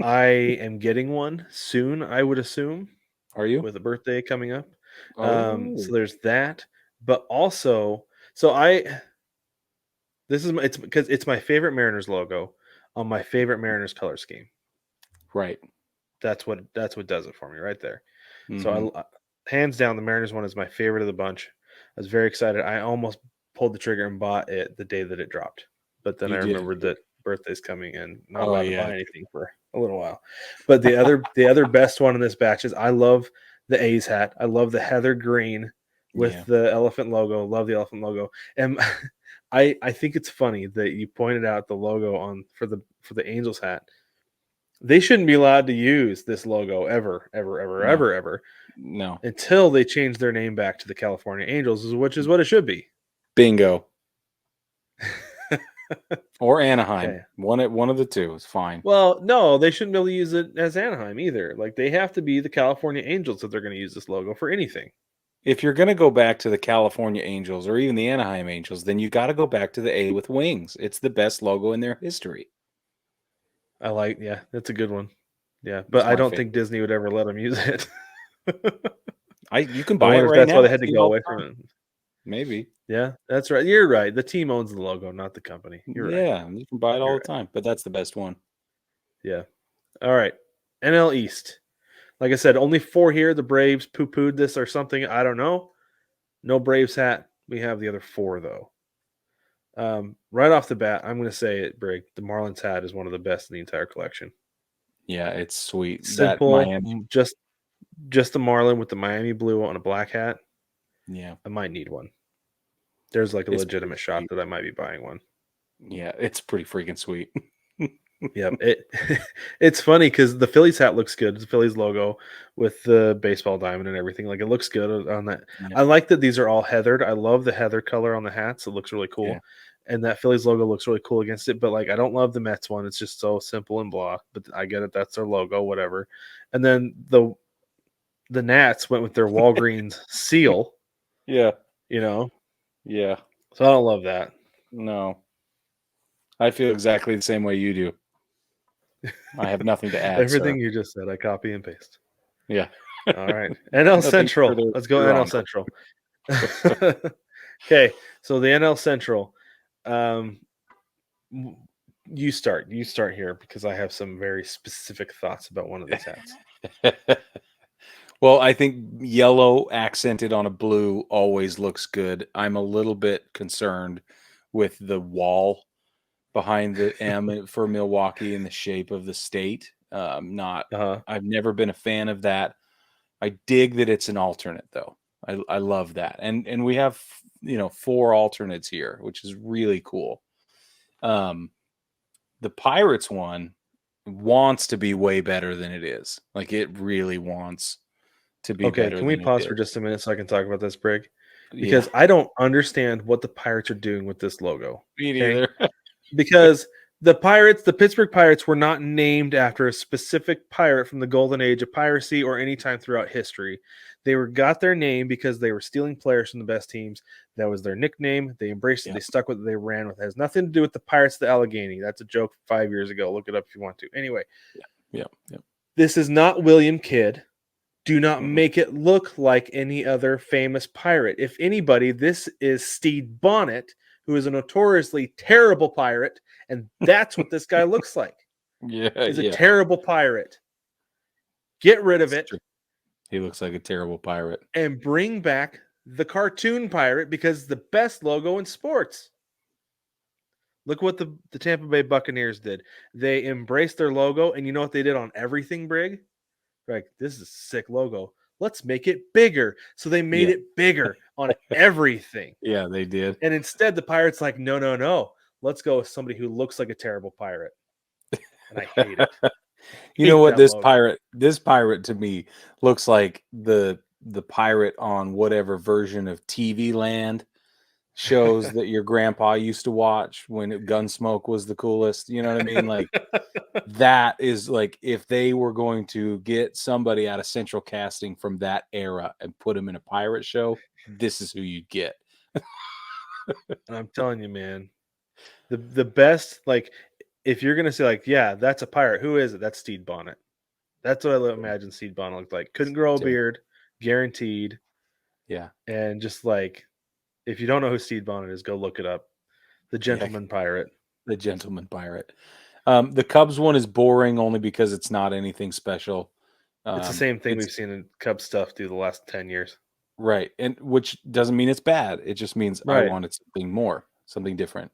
S2: I am getting one soon, I would assume.
S1: Are you?
S2: With a birthday coming up.
S1: Oh.
S2: So there's that. But also, it's because it's my favorite Mariners logo on my favorite Mariners color scheme.
S1: Right.
S2: That's what does it for me right there. So I hands down, the Mariners one is my favorite of the bunch. I was very excited. I almost pulled the trigger and bought it the day that it dropped. But then I remembered that birthday's coming and not allowed to buy anything for a little while. But the other best one in this batch is I love the A's hat. I love the heather green with the elephant logo. Love the elephant logo. And I think it's funny that you pointed out the logo for the Angels hat. They shouldn't be allowed to use this logo ever.
S1: No.
S2: Until they change their name back to the California Angels, which is what it should be.
S1: Bingo. Or Anaheim. Okay. One of the two is fine.
S2: Well, no, they shouldn't be able to use it as Anaheim either. Like, they have to be the California Angels if they're going to use this logo for anything.
S1: If you're going to go back to the California Angels or even the Anaheim Angels, then you got to go back to the A with wings. It's the best logo in their history.
S2: That's a good one. Yeah, but I don't think Disney would ever let them use it.
S1: You can buy it right now.
S2: That's why they had to go away from it.
S1: Maybe.
S2: Yeah, that's right. You're right. The team owns the logo, not the company. You're right.
S1: Yeah, you can buy it all the time, but that's the best one.
S2: Yeah. All right. NL East. Like I said, only 4 here. The Braves poo-pooed this or something. I don't know. No Braves hat. We have the other 4, though. Right off the bat, I'm going to say it, Brig. The Marlins hat is one of the best in the entire collection.
S1: Yeah, it's sweet.
S2: Simple. Just the Marlin with the Miami blue on a black hat.
S1: Yeah.
S2: I might need one. There's like a legitimate shot that I might be buying one.
S1: Yeah, it's pretty freaking sweet.
S2: Yeah, it's funny because the Phillies hat looks good. The Phillies logo with the baseball diamond and everything. Like, it looks good on that. Yeah. I like that these are all heathered. I love the heather color on the hats. It looks really cool. Yeah. And that Phillies logo looks really cool against it. But, like, I don't love the Mets one. It's just so simple and blah. But I get it. That's their logo, whatever. And then the Nats went with their Walgreens seal.
S1: Yeah.
S2: You know?
S1: Yeah.
S2: So I don't love that.
S1: No. I feel exactly the same way you do. I have nothing to add.
S2: Everything you just said, I copy and paste.
S1: Yeah.
S2: All right. NL Central. Let's go NL Central. Okay. So the NL Central. You start here because I have some very specific thoughts about one of these hats.
S1: Well, I think yellow accented on a blue always looks good. I'm a little bit concerned with the wall behind the M for Milwaukee in the shape of the state. Not,
S2: Uh-huh.
S1: I've never been a fan of that. I dig that it's an alternate though. I love that, and we have 4 alternates here, which is really cool. The Pirates one wants to be way better than it is. Like it really wants to be
S2: Okay,
S1: better
S2: can we
S1: than it
S2: pause for
S1: is.
S2: just a minute so I can talk about this, Brig?
S1: Yeah,
S2: Because I don't understand what the Pirates are doing with this logo.
S1: me
S2: Okay,
S1: neither.
S2: because the Pittsburgh Pirates were not named after a specific pirate from the golden age of piracy or any time throughout history. They got their name because they were stealing players from the best teams. That was their nickname. They embraced it.
S1: Yeah.
S2: They stuck with it. They ran with it. It has nothing to do with the Pirates of the Allegheny. That's a joke 5 years ago. Look it up if you want to. Anyway,
S1: Yeah.
S2: this is not William Kidd. Do not
S1: Mm-mm.
S2: make it look like any other famous pirate. If anybody, this is Stede Bonnet, who is a notoriously terrible pirate, and that's what this guy looks like.
S1: Yeah,
S2: Is a
S1: yeah.
S2: terrible pirate. Get rid of
S1: It's
S2: it
S1: true. He looks like a terrible pirate.
S2: and bring back the cartoon pirate because the best logo in sports. Look what the Tampa Bay Buccaneers did. They embraced their logo, and you know what they did on everything, Brig? They're like, this is a sick logo. Let's make it bigger. So they made
S1: Yeah.
S2: it bigger on everything.
S1: Yeah, they did.
S2: And instead, the Pirates like, no. Let's go with somebody who looks like a terrible pirate. And I hate it.
S1: You know
S2: Hate
S1: what,
S2: that logo.
S1: this pirate to me looks like the pirate on whatever version of TV Land shows that your grandpa used to watch when Gunsmoke was the coolest. You know what I mean? Like that is like if they were going to get somebody out of central casting from that era and put him in a pirate show, this is who you'd get.
S2: And I'm telling you, man, the best, like, if you're gonna say, like, yeah, that's a pirate, who is it? That's Stede Bonnet. That's what I imagine Stede Bonnet looked like. Couldn't grow a beard, guaranteed.
S1: Yeah.
S2: And just like, if you don't know who Stede Bonnet is, go look it up. The Gentleman Pirate.
S1: The Gentleman Pirate. The Cubs one is boring only because it's not anything special.
S2: It's the same thing we've seen in Cubs stuff through the last 10 years.
S1: Right. And which doesn't mean it's bad. It just means I
S2: Right.
S1: wanted something more, something different.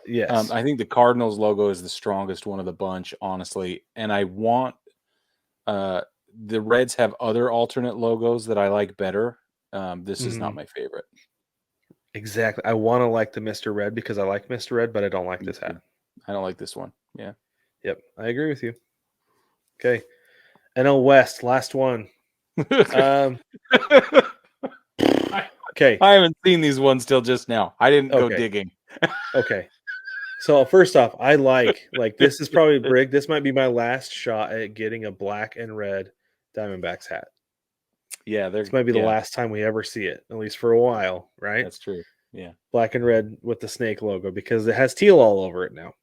S2: Yes.
S1: I think the Cardinals logo is the strongest one of the bunch, honestly. And I want the Reds have other alternate logos that I like better. This is not my favorite.
S2: Exactly. I want to like the Mr. Red because I like Mr. Red, but I don't like this hat.
S1: I don't like this one. Yeah.
S2: Yep. I agree with you. Okay. NL West, last one. Okay.
S1: I haven't seen these ones till just now. I didn't go digging.
S2: Okay. So first off, I like this is probably Brig. This might be my last shot at getting a black and red Diamondbacks hat.
S1: Yeah,
S2: this might be the last time we ever see it, at least for a while, right?
S1: That's true. Yeah.
S2: Black and red with the snake logo because it has teal all over it now.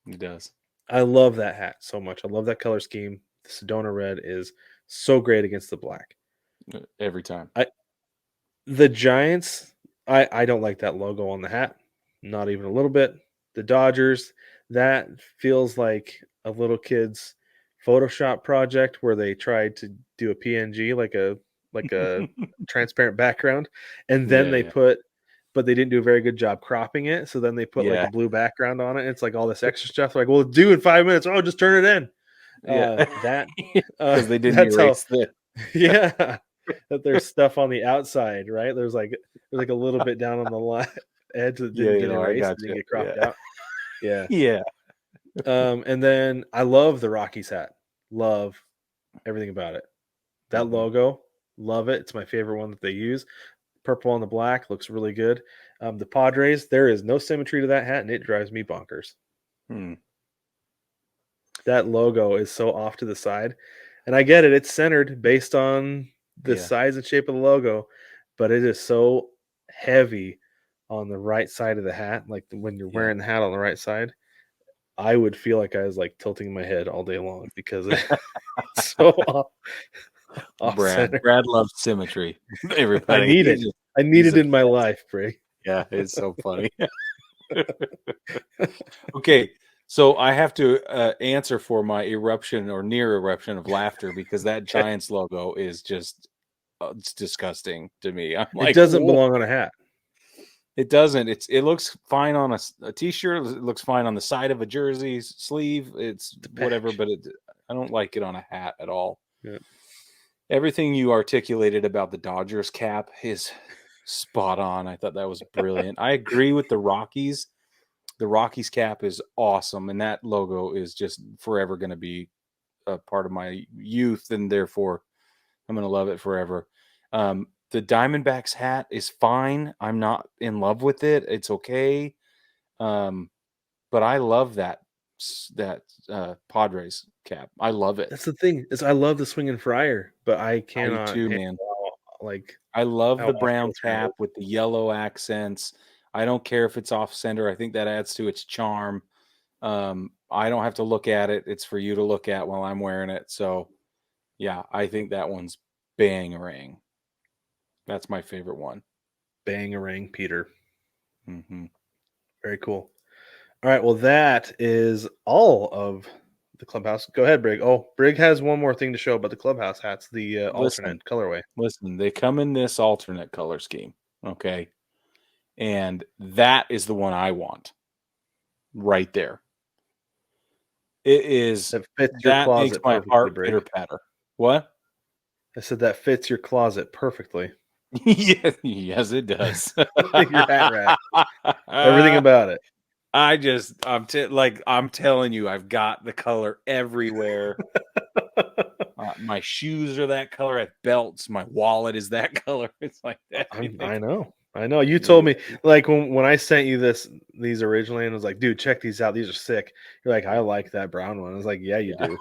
S1: It does.
S2: I love that hat so much. I love that color scheme. The Sedona red is so great against the black.
S1: Every time.
S2: The Giants, I don't like that logo on the hat. Not even a little bit. The Dodgers, that feels like a little kid's Photoshop project where they tried to do a PNG like a transparent background, and then but they didn't do a very good job cropping it. So then they put like a blue background on it. And it's like all this extra stuff. Like, well, do in 5 minutes. Oh, just turn it in. That
S1: because they didn't erase
S2: yeah. That there's stuff on the outside, right? There's like a little bit down on the edge that didn't get erased, didn't get cropped out. Yeah.
S1: Yeah.
S2: And then I love the Rockies hat. Love everything about it. That logo, love it. It's my favorite one that they use. Purple on the black looks really good. The Padres, there is no symmetry to that hat, and it drives me bonkers. That logo is so off to the side. And I get it. It's centered based on the size and shape of the logo, but it is so heavy on the right side of the hat. Like when you're wearing the hat on the right side, I would feel like I was like tilting my head all day long because it's so off
S1: Brad loves symmetry. Everybody.
S2: I need it. I need it in my life, Brig.
S1: Yeah, it's so funny. Okay. So I have to answer for my eruption or near eruption of laughter because that Giants logo is just it's disgusting to me. I'm
S2: It
S1: like,
S2: doesn't
S1: "Whoa."
S2: belong on a hat.
S1: It doesn't. It looks fine on a t-shirt. It looks fine on the side of a jersey sleeve. It's whatever, but I don't like it on a hat at all.
S2: Yeah.
S1: Everything you articulated about the Dodgers cap is spot on. I thought that was brilliant. I agree with the Rockies. The Rockies cap is awesome, and that logo is just forever going to be a part of my youth, and therefore I'm going to love it forever. The Diamondbacks hat is fine. I'm not in love with it. It's okay. But I love that Padres cap. I love it.
S2: That's the thing is I love the swinging friar, but I
S1: I do
S2: cannot
S1: too,
S2: handle
S1: man.
S2: like
S1: I love
S2: how
S1: the
S2: I
S1: brown
S2: feel through
S1: cap
S2: it.
S1: with the yellow accents. I don't care if it's off center. I think that adds to its charm. I don't have to look at it. It's for you to look at while I'm wearing it. So, yeah, I think that one's bang-a-rang. That's my favorite one.
S2: Bangarang Peter.
S1: Mm-hmm.
S2: Very cool. All right, well that is all of the clubhouse. Go ahead, Brig. Oh, Brig has one more thing to show about the clubhouse hats, the alternate colorway.
S1: Listen, they come in this alternate color scheme, okay? And that is the one I want right there. It is
S2: That fits your
S1: that makes
S2: closet
S1: my
S2: perfectly,
S1: heart
S2: Brig.
S1: pitter patter. What?
S2: I said that fits your closet perfectly.
S1: Yes, it does.
S2: Your hat rack. Everything about it.
S1: I'm telling you, I've got the color everywhere. My shoes are that color. I have belts. My wallet is that color. It's like that.
S2: I know. You told me like when I sent you these originally, and I was like, dude, check these out. These are sick. You're like, I like that brown one. I was like, yeah, you do.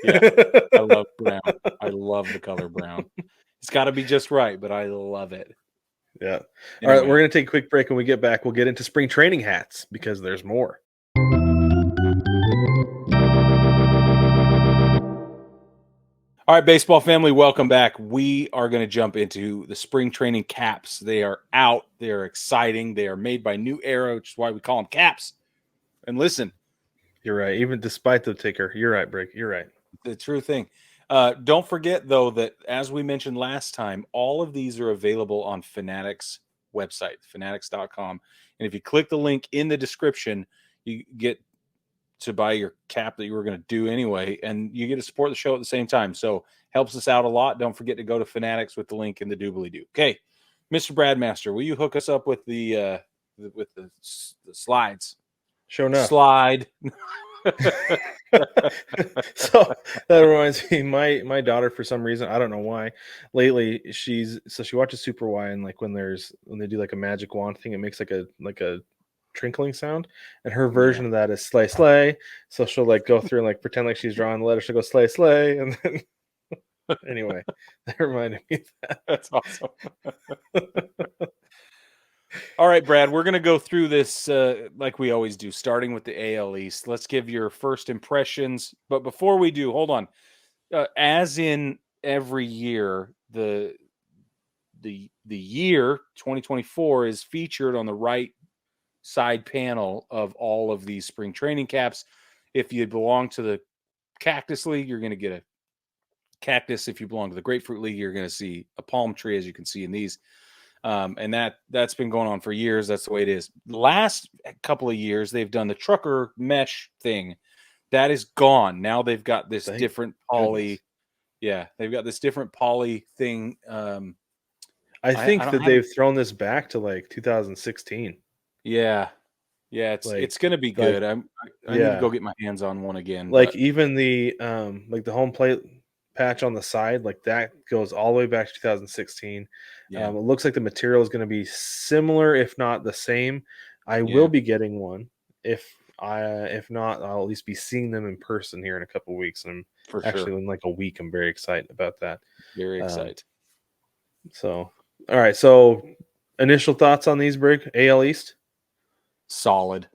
S1: Yeah. I love brown. I love the color brown. It's got to be just right, but I love it.
S2: Yeah. All right,
S1: Anyway.
S2: we're going to take a quick break. When we get back, we'll get into spring training hats because there's more.
S1: All right, baseball family, welcome back. We are going to jump into the spring training caps. They are out. They are exciting. They are made by New Era, which is why we call them caps. And listen,
S2: you're right. Even despite the ticker, you're right, Brick. You're right.
S1: The true thing. Don't forget, though, that as we mentioned last time, all of these are available on Fanatics website, fanatics.com. And if you click the link in the description, you get to buy your cap that you were going to do anyway, and you get to support the show at the same time. So helps us out a lot. Don't forget to go to Fanatics with the link in the doobly-doo. Okay, Mr. Bradmaster, will you hook us up with the slides?
S2: Sure enough.
S1: Slide.
S2: So that reminds me, my daughter, for some reason, I don't know why, lately she watches Super Y, and like when they do like a magic wand thing, it makes like a trinkling sound, and her version of that is slay slay. So she'll like go through and like pretend like she's drawing the letter. She'll go slay slay, and then anyway, that reminded me of that.
S1: That's awesome. All right, Brad, we're going to go through this like we always do, starting with the AL East. Let's give your first impressions. But before we do, hold on. As in every year, the year 2024 is featured on the right side panel of all of these spring training caps. If you belong to the Cactus League, you're going to get a cactus. If you belong to the Grapefruit League, you're going to see a palm tree, as you can see in these. And that's been going on for years. That's the way it is. The last couple of years, they've done the trucker mesh thing. That is gone. Now they've got this different poly. Goodness. Yeah, they've got this different poly thing.
S2: I think they've thrown this back to like 2016.
S1: Yeah, it's going to be good. I need to go get my hands on one again.
S2: Like even the like the home plate patch on the side, like that goes all the way back to 2016.
S1: Yeah.
S2: It looks like the material is going to be similar, if not the same. I will be getting one. If not, I'll at least be seeing them in person here in a couple of weeks. And in like a week, I'm very excited about that.
S1: Very excited.
S2: So, all right. So, initial thoughts on these, Brig? AL East?
S1: Solid.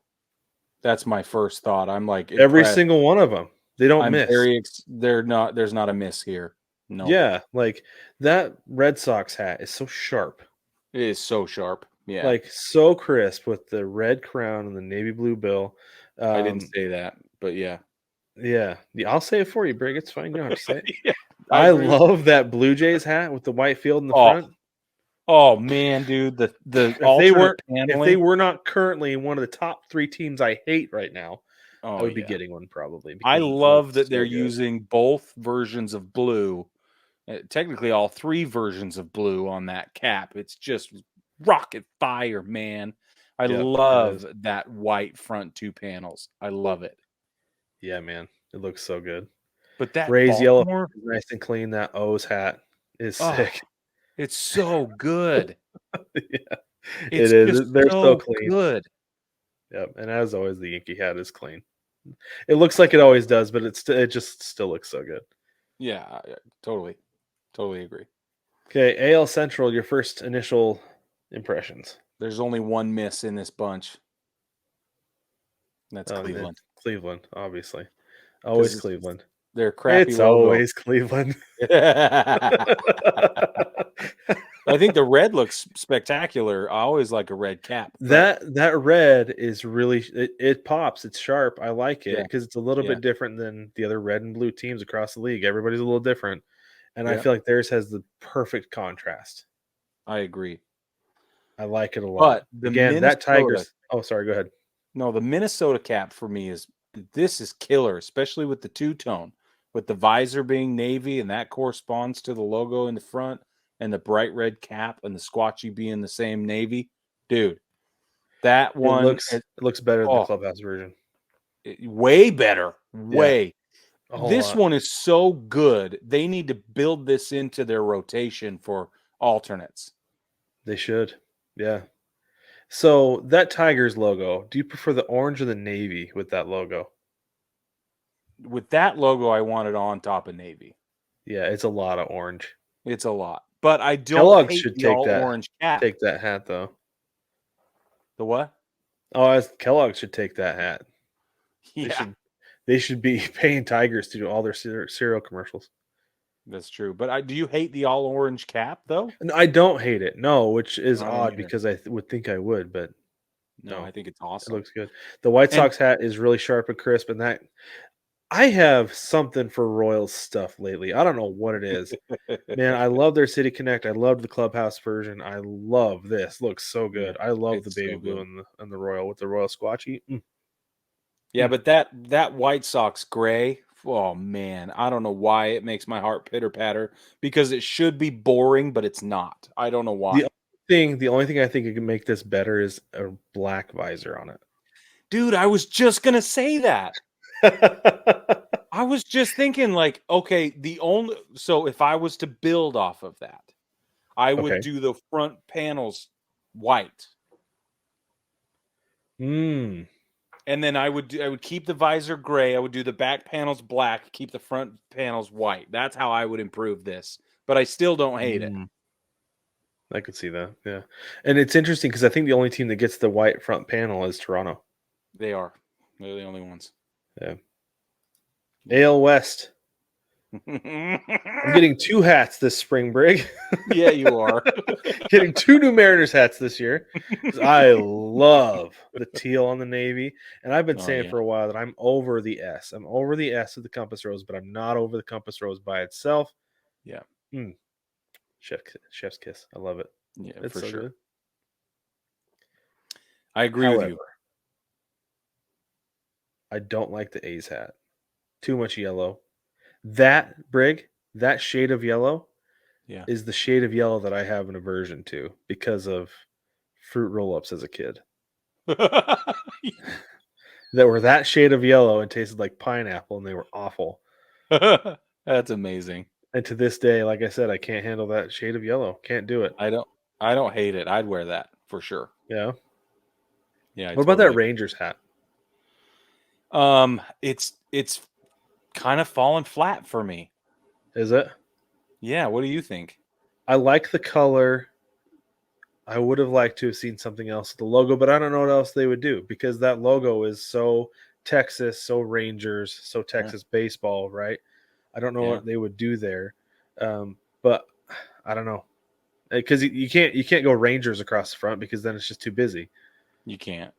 S1: That's my first thought. I'm like
S2: every single one of them. They don't miss.
S1: There's not a miss here. No.
S2: Yeah, like that Red Sox hat is so sharp.
S1: It is so sharp. Yeah.
S2: Like so crisp with the red crown and the navy blue bill.
S1: I didn't say that, but yeah.
S2: Yeah. I'll say it for you, Brig. It's fine. You don't have to say it.
S1: Yeah. I
S2: I
S1: agree with
S2: love that Blue Jays hat with the white field in the
S1: Oh,
S2: front.
S1: oh man, dude, the
S2: If they
S1: alternate
S2: weren't, if they
S1: paneling.
S2: were not currently one of the top 3 teams I hate right now, I
S1: Oh
S2: would be
S1: yeah.
S2: getting one probably
S1: I
S2: because it
S1: love
S2: looks
S1: that they're
S2: so good.
S1: using both versions of blue. Technically, all 3 versions of blue on that cap. It's just rocket fire, man. I
S2: Yep, it is.
S1: love that white front 2 panels. I love it.
S2: Yeah, man, it looks so good.
S1: But that
S2: Ray's yellow
S1: Baltimore,
S2: is nice and clean. That O's hat is
S1: oh,
S2: sick.
S1: it's so good.
S2: Yeah, it
S1: It's
S2: is.
S1: just
S2: They're so
S1: so
S2: clean.
S1: good.
S2: Yep, and as always, the Yankee hat is clean. It looks like it always does, but it just still looks so good.
S1: Yeah, totally. Totally agree.
S2: Okay, AL Central, your first initial impressions.
S1: There's only one miss in this bunch. That's
S2: Oh,
S1: Cleveland.
S2: Cleveland, obviously. Always
S1: Because
S2: Cleveland.
S1: their crappy
S2: It's
S1: logo.
S2: always Cleveland.
S1: I think the red looks spectacular. I always like a red cap. But
S2: That red is really it pops. It's sharp. I like it
S1: yeah,
S2: because it's a little
S1: yeah,
S2: bit different than the other red and blue teams across the league. Everybody's a little different, and I
S1: yeah,
S2: feel like theirs has the perfect contrast.
S1: I agree.
S2: I like it a lot.
S1: But the
S2: Again, that
S1: Minnesota,
S2: Tigers. Oh, sorry. Go ahead.
S1: no, the Minnesota cap for me is this is killer, especially with the two-tone, with the visor being navy, and that corresponds to the logo in the front, and the bright red cap and the squatchy being the same navy. Dude, that
S2: It
S1: one,
S2: looks it looks better than the
S1: oh,
S2: clubhouse version.
S1: way better,
S2: Yeah,
S1: way.
S2: a whole
S1: This
S2: lot.
S1: one is so good. They need to build this into their rotation for alternates.
S2: They should. Yeah. So that Tigers logo, do you prefer the orange or the navy with that logo?
S1: With that logo, I want it on top of navy.
S2: Yeah, it's a lot of orange.
S1: It's a lot, but I don't
S2: Kellogg's
S1: hate
S2: should
S1: the all orange cap.
S2: take that hat though.
S1: The what?
S2: Oh, Kellogg should take that hat. They
S1: Yeah,
S2: should they should be paying Tigers to do all their cereal commercials.
S1: that's true. But do you hate the all orange cap though?
S2: And I don't hate it. No, which is
S1: No, I don't
S2: odd
S1: either.
S2: because I would think I would, but
S1: No,
S2: no.
S1: I think it's
S2: It
S1: awesome.
S2: looks good. The White
S1: And
S2: Sox hat is really sharp and crisp, and that I have something for Royals stuff lately. I don't know what it is. Man, I love their City Connect. I love the clubhouse version. I love this. Looks so
S1: yeah,
S2: good. I love the
S1: it's
S2: baby
S1: so
S2: blue
S1: good.
S2: and the Royal with the Royal Squatchy.
S1: Yeah, but that White Sox gray, oh man, I don't know why it makes my heart pitter patter because it should be boring, but it's not. I don't know
S2: The
S1: why.
S2: the only thing I think it can make this better is a black visor on
S1: Dude, I was just gonna say that.
S2: it.
S1: I was just thinking, like, okay, so if I was to build off of that, I would
S2: Okay.
S1: do the front panels white.
S2: Mm.
S1: And then I would keep the visor gray. I would do the back panels black, keep the front panels white. That's how I would improve this. But I still don't hate it.
S2: Mm. I could see that. Yeah. And it's interesting because I think the only team that gets the white front panel is Toronto.
S1: They are. They're the only ones.
S2: Yeah.
S1: Yeah.
S2: AL West. I'm getting 2 hats this spring, Brig.
S1: Yeah, you are.
S2: Getting 2 new Mariners hats this year. 'Cause I love the teal on the navy. And I've been
S1: Oh
S2: saying
S1: yeah.
S2: for a while that I'm over the S. I'm over the S of the compass rose, but I'm not over the compass rose by itself.
S1: Yeah.
S2: Mm. Chef's kiss. I love it.
S1: Yeah,
S2: It's
S1: for
S2: so
S1: sure.
S2: good.
S1: I agree with
S2: However,
S1: you.
S2: I don't like the A's hat. Too much yellow. That, Brig, that shade of yellow
S1: Yeah.
S2: is the shade of yellow that I have an aversion to because of fruit roll-ups as a kid. That were that shade of yellow and tasted like pineapple, and they were awful.
S1: That's amazing.
S2: And to this day, like I said, I can't handle that shade of yellow. Can't do it.
S1: I don't hate it. I'd wear that for sure.
S2: Yeah.
S1: Yeah, I
S2: What about that
S1: totally.
S2: Rangers hat?
S1: It's kind of fallen flat for me.
S2: Is it?
S1: Yeah, what do you think?
S2: I like the color. I would have liked to have seen something else with the logo, but I don't know what else they would do because that logo is so Texas, so Rangers, so
S1: Yeah.
S2: Texas baseball, right? I don't know
S1: Yeah.
S2: what they would do there, but I don't know because you can't go Rangers across the front because then it's just too busy.
S1: You can't.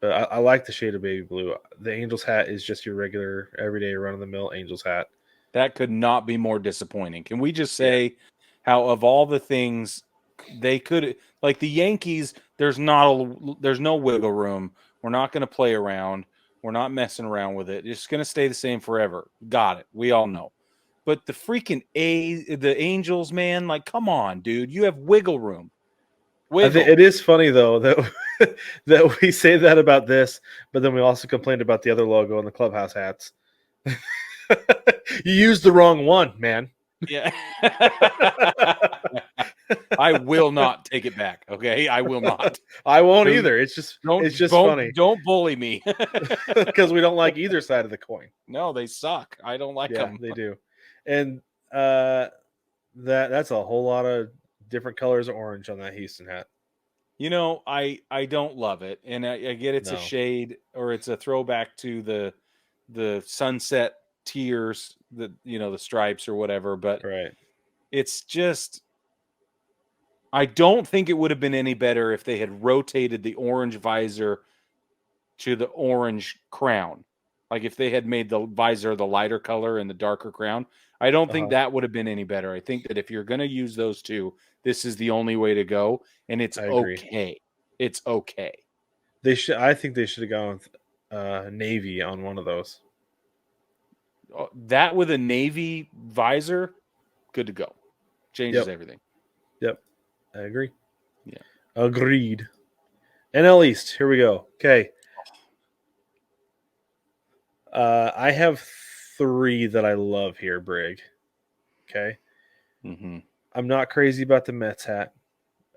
S2: But I like the shade of baby blue. The Angels hat is just your regular, everyday, run of the mill Angels hat.
S1: That could not be more disappointing. Can we just say how of all the things they could, like the Yankees, there's no wiggle room. We're not going to play around. We're not messing around with it. It's going to stay the same forever. Got it. We all know. But the freaking the Angels, man, like, come on, dude. You have wiggle room.
S2: I think it is funny though that that we say that about this, but then we also complained about the other logo and the clubhouse hats. You used the wrong one, man.
S1: Yeah. I will not take it back. Okay, I will not.
S2: I won't either. It's just funny.
S1: Don't bully me
S2: because we don't like either side of the coin.
S1: No, they suck. I don't like them.
S2: They do. And that's a whole lot of different colors of orange on that Houston hat.
S1: You know, I don't love it, and I get it's a shade or it's a throwback to the sunset tiers, the stripes or whatever, but it's just, I don't think it would have been any better if they had rotated the orange visor to the orange crown. Like if they had made the visor the lighter color and the darker crown, I don't think that would have been any better. I think that if you're going to use those two, this is the only way to go, and it's okay. It's okay.
S2: I think they should have gone with navy on one of those.
S1: That with a navy visor, good to go. Changes everything.
S2: Yep. I agree.
S1: Yeah.
S2: Agreed. NL East. Here we go. Okay. I have 3 that I love here, Brig. Okay.
S1: Mm-hmm.
S2: I'm not crazy about the Mets hat.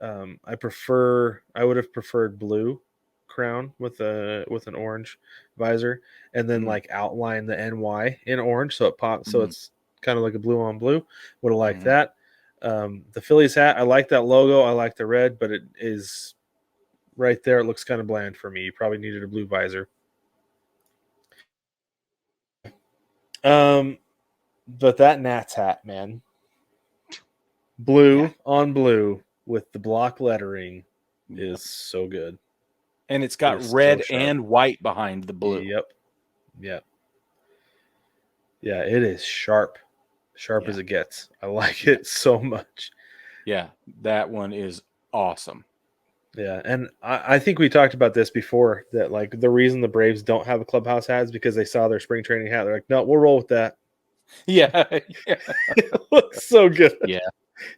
S2: I would have preferred blue crown with an orange visor, and then like outline the NY in orange so it pops, so it's kind of like a blue on blue. Would have liked that. The Phillies hat, I like that logo. I like the red, but it is right there. It looks kind of bland for me. You probably needed a blue visor. But that Nats hat, man, blue on blue with the block lettering is so good.
S1: And it's got red and white behind the blue.
S2: Yep. Yeah, it is sharp as it gets. I like it so much.
S1: Yeah, that one is awesome.
S2: Yeah, and I think we talked about this before, that like the reason the Braves don't have a clubhouse hat is because they saw their spring training hat. They're like, no, we'll roll with that.
S1: Yeah.
S2: It looks so good.
S1: Yeah,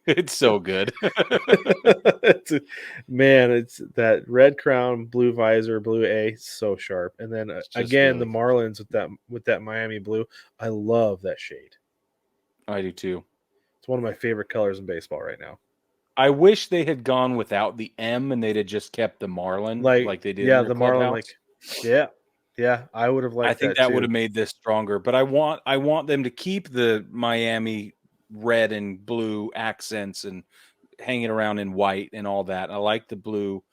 S1: it's so good.
S2: It's that red crown, blue visor, blue A, so sharp. And then again, really the Marlins with that Miami blue. I love that shade.
S1: I do too.
S2: It's one of my favorite colors in baseball right now.
S1: I wish they had gone without the M and they'd have just kept the Marlin like they did.
S2: Yeah, the Marlin. Yeah, I would have liked that.
S1: I think that would have made this stronger. But I want them to keep the Miami red and blue accents and hanging around in white and all that. I like the blue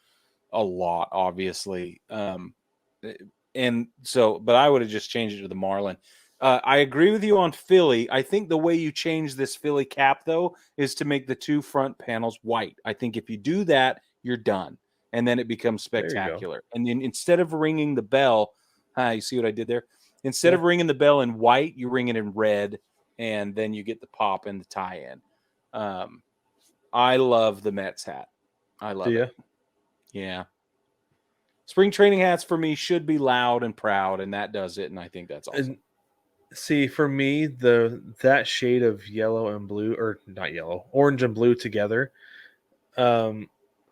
S1: a lot, obviously. And so, but I would have just changed it to the Marlin. I agree with you on Philly. I think the way you change this Philly cap, though, is to make the 2 front panels white. I think if you do that, you're done. And then it becomes spectacular. And then instead of ringing the bell, you see what I did there? Instead of ringing the bell in white, you ring it in red, and then you get the pop and the tie-in. I love the Mets hat. I love it. Yeah. Spring training hats for me should be loud and proud, and that does it, and I think that's awesome.
S2: And see, for me, that shade of yellow and blue, or not yellow, orange and blue together,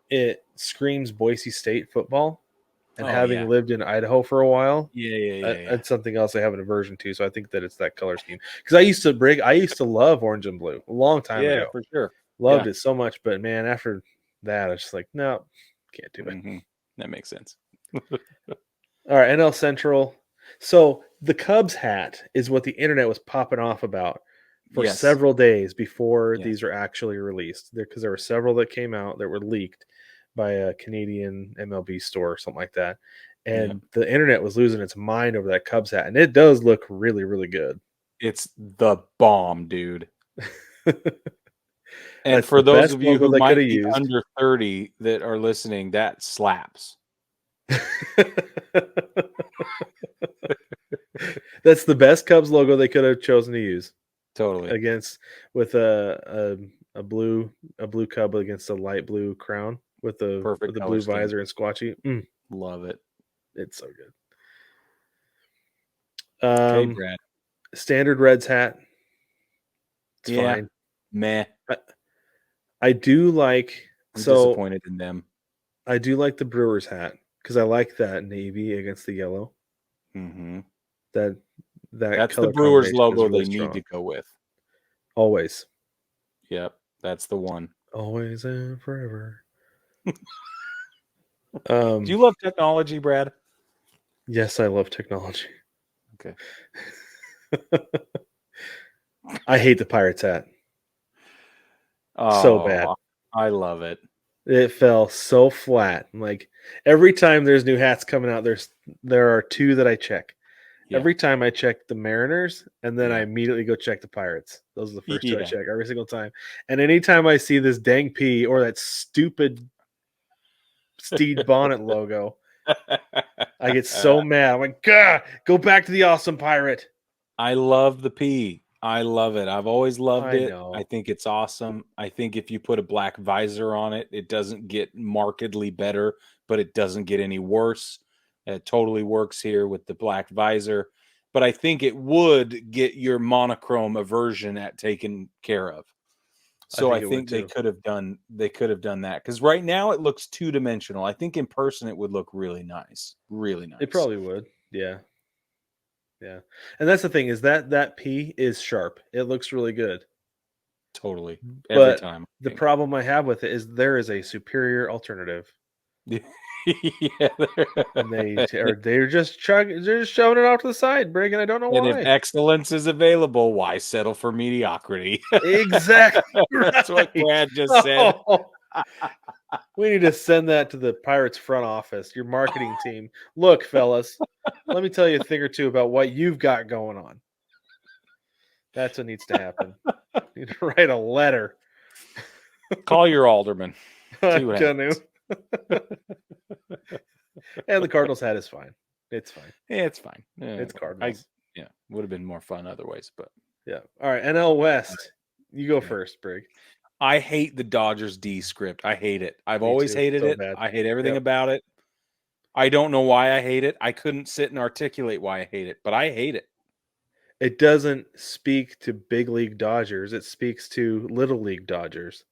S2: it screams Boise State football. And having lived in Idaho for a while, it's something else I have an aversion to. So I think that it's that color scheme. Because I used to love orange and blue a long time ago.
S1: Yeah, for sure.
S2: Loved it so much, but man, after that, I was just like, no, can't do it.
S1: That makes sense.
S2: All right, NL Central. So the Cubs hat is what the internet was popping off about for several days before these were actually released. Because there were several that came out that were leaked by a Canadian MLB store or something like that. And the internet was losing its mind over that Cubs hat. And it does look really, really good.
S1: It's the bomb, dude. And for those of you who might be under 30 that are listening, that slaps.
S2: That's the best Cubs logo they could have chosen to use.
S1: Totally.
S2: with a blue cub against a light blue crown with the
S1: Perfect
S2: blue
S1: color scheme.
S2: visor and squatchy.
S1: Love it.
S2: It's so good.
S1: Okay, Brad.
S2: Standard Reds hat. It's fine.
S1: Meh.
S2: I do like.
S1: I'm disappointed in them.
S2: I do like the Brewers hat because I like that navy against the yellow.
S1: Mm-hmm.
S2: That's
S1: the Brewers logo really they need to go with.
S2: Always.
S1: Yep, that's the one.
S2: Always and forever.
S1: Do you love technology, Brad?
S2: Yes, I love technology.
S1: Okay.
S2: I hate the Pirates hat.
S1: Oh,
S2: so bad.
S1: I love it.
S2: It fell so flat. Like every time there's new hats coming out, there are two that I check. Yeah. Every time I check the Mariners, and then I immediately go check the Pirates. Those are the first two I check every single time. And anytime I see this dang P or that stupid Steed Bonnet logo, I get so mad. I'm like, God, go back to the awesome Pirate.
S1: I love the P. I love it. I've always loved it.
S2: Know.
S1: I think it's awesome. I think if you put a black visor on it, it doesn't get markedly better, but it doesn't get any worse. It totally works here with the black visor. But I think it would get your monochrome aversion taken care of. So I think they could have done that. Because right now it looks two-dimensional. I think in person it would look really nice. Really nice.
S2: It probably would. Yeah. Yeah. And that's the thing is that P is sharp. It looks really good.
S1: Totally. Every time.
S2: The problem I have with it is there is a superior alternative.
S1: Yeah.
S2: And they're just shoving it off to the side, Brig, and I don't know why.
S1: And if excellence is available, why settle for mediocrity?
S2: Exactly.
S1: That's what Brad just said.
S2: We need to send that to the Pirates front office, your marketing team. Look, fellas, let me tell you a thing or two about what you've got going on. That's what needs to happen. You need to write a letter.
S1: Call your alderman.
S2: I'm gonna. And the Cardinals hat is fine. It's fine.
S1: Yeah, it's fine.
S2: It's Cardinals.
S1: Would have been more fun otherwise, but
S2: yeah. All right, NL West. You go first, Brig.
S1: I hate the Dodgers D script. I hate it. I've always hated it. Bad. I hate everything about it. I don't know why I hate it. I couldn't sit and articulate why I hate it, but I hate it.
S2: It doesn't speak to big league Dodgers. It speaks to little league Dodgers.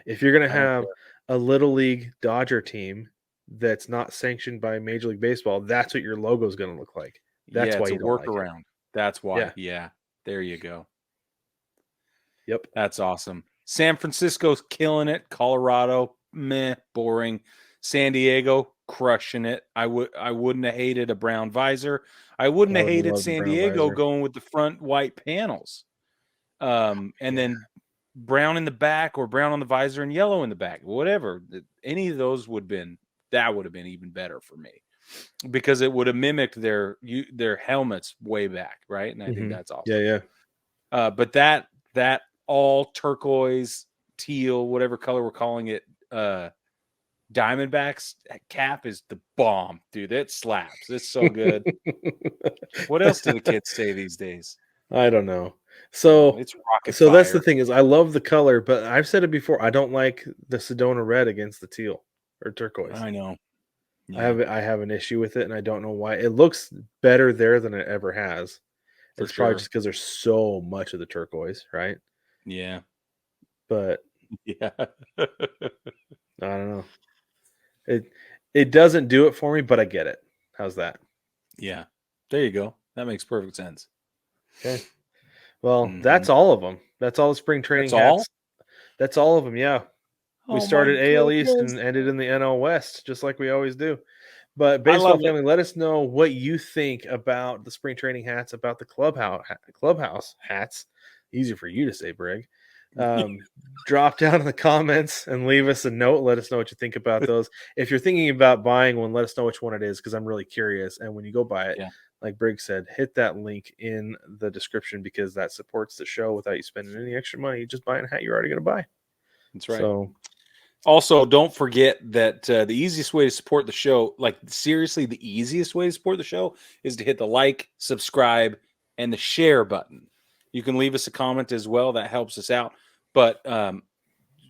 S2: If you're going to have a little league Dodger team that's not sanctioned by Major League Baseball, that's what your logo is going to look like. That's why you don't like
S1: workaround.
S2: it.
S1: That's why. Yeah. There you go.
S2: Yep.
S1: That's awesome. San Francisco's killing it. Colorado, meh, boring. San Diego, crushing it. I wouldn't have hated a brown visor. I wouldn't have hated San Diego going with the front white panels. And then brown in the back or brown on the visor and yellow in the back. Whatever. Any of those would have been even better for me. Because it would have mimicked their helmets way back, right? And I think that's awesome.
S2: Yeah.
S1: But that all turquoise, teal, whatever color we're calling it, Diamondbacks cap is the bomb, dude. It slaps. It's so good. What else do the kids say these days?
S2: I don't know. So
S1: it's rocket
S2: fire.
S1: That's
S2: the thing is, I love the color, but I've said it before. I don't like the Sedona red against the teal or turquoise.
S1: I know.
S2: Yeah. I have an issue with it, and I don't know why. It looks better there than it ever has. It's probably just because there's so much of the turquoise, right?
S1: Yeah.
S2: But
S1: yeah.
S2: I don't know. It doesn't do it for me, but I get it. How's that?
S1: Yeah. There you go. That makes perfect sense.
S2: Okay. Well, that's all of them. That's all the spring training hats. That's all of them, yeah. We started AL East and ended in the NL West, just like we always do. But baseball family, let us know what you think about the spring training hats, about the clubhouse hats. Easier for you to say, Brig. Drop down in the comments and leave us a note. Let us know what you think about those. If you're thinking about buying one, let us know which one it is, because I'm really curious. And when you go buy it, like Brig said, hit that link in the description, because that supports the show without you spending any extra money. You just buying a hat you're already going to buy.
S1: That's right.
S2: So,
S1: also, don't forget that the easiest way to support the show, like seriously, the easiest way to support the show is to hit the like, subscribe, and the share button. You can leave us a comment as well. That helps us out. But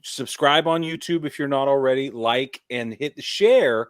S1: subscribe on YouTube if you're not already. Like and hit the share.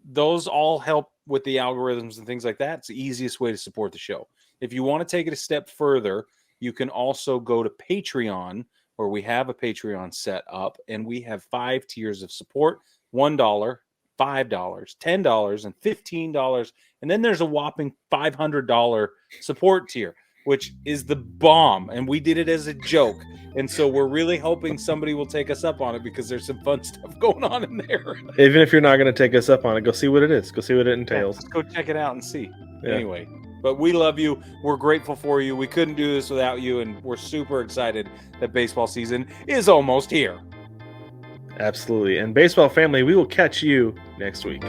S1: Those all help with the algorithms and things like that. It's the easiest way to support the show. If you want to take it a step further, you can also go to Patreon, where we have a Patreon set up, and we have 5 tiers of support: $1, $5, $10, and $15. And then there's a whopping $500 support tier, which is the bomb. And we did it as a joke. And so we're really hoping somebody will take us up on it, because there's some fun stuff going on in there.
S2: Even if you're not going to take us up on it, go see what it is. Go see what it entails.
S1: Let's go check it out and see.
S2: Yeah.
S1: Anyway, but we love you. We're grateful for you. We couldn't do this without you. And we're super excited that baseball season is almost here.
S2: Absolutely. And baseball family, we will catch you next week.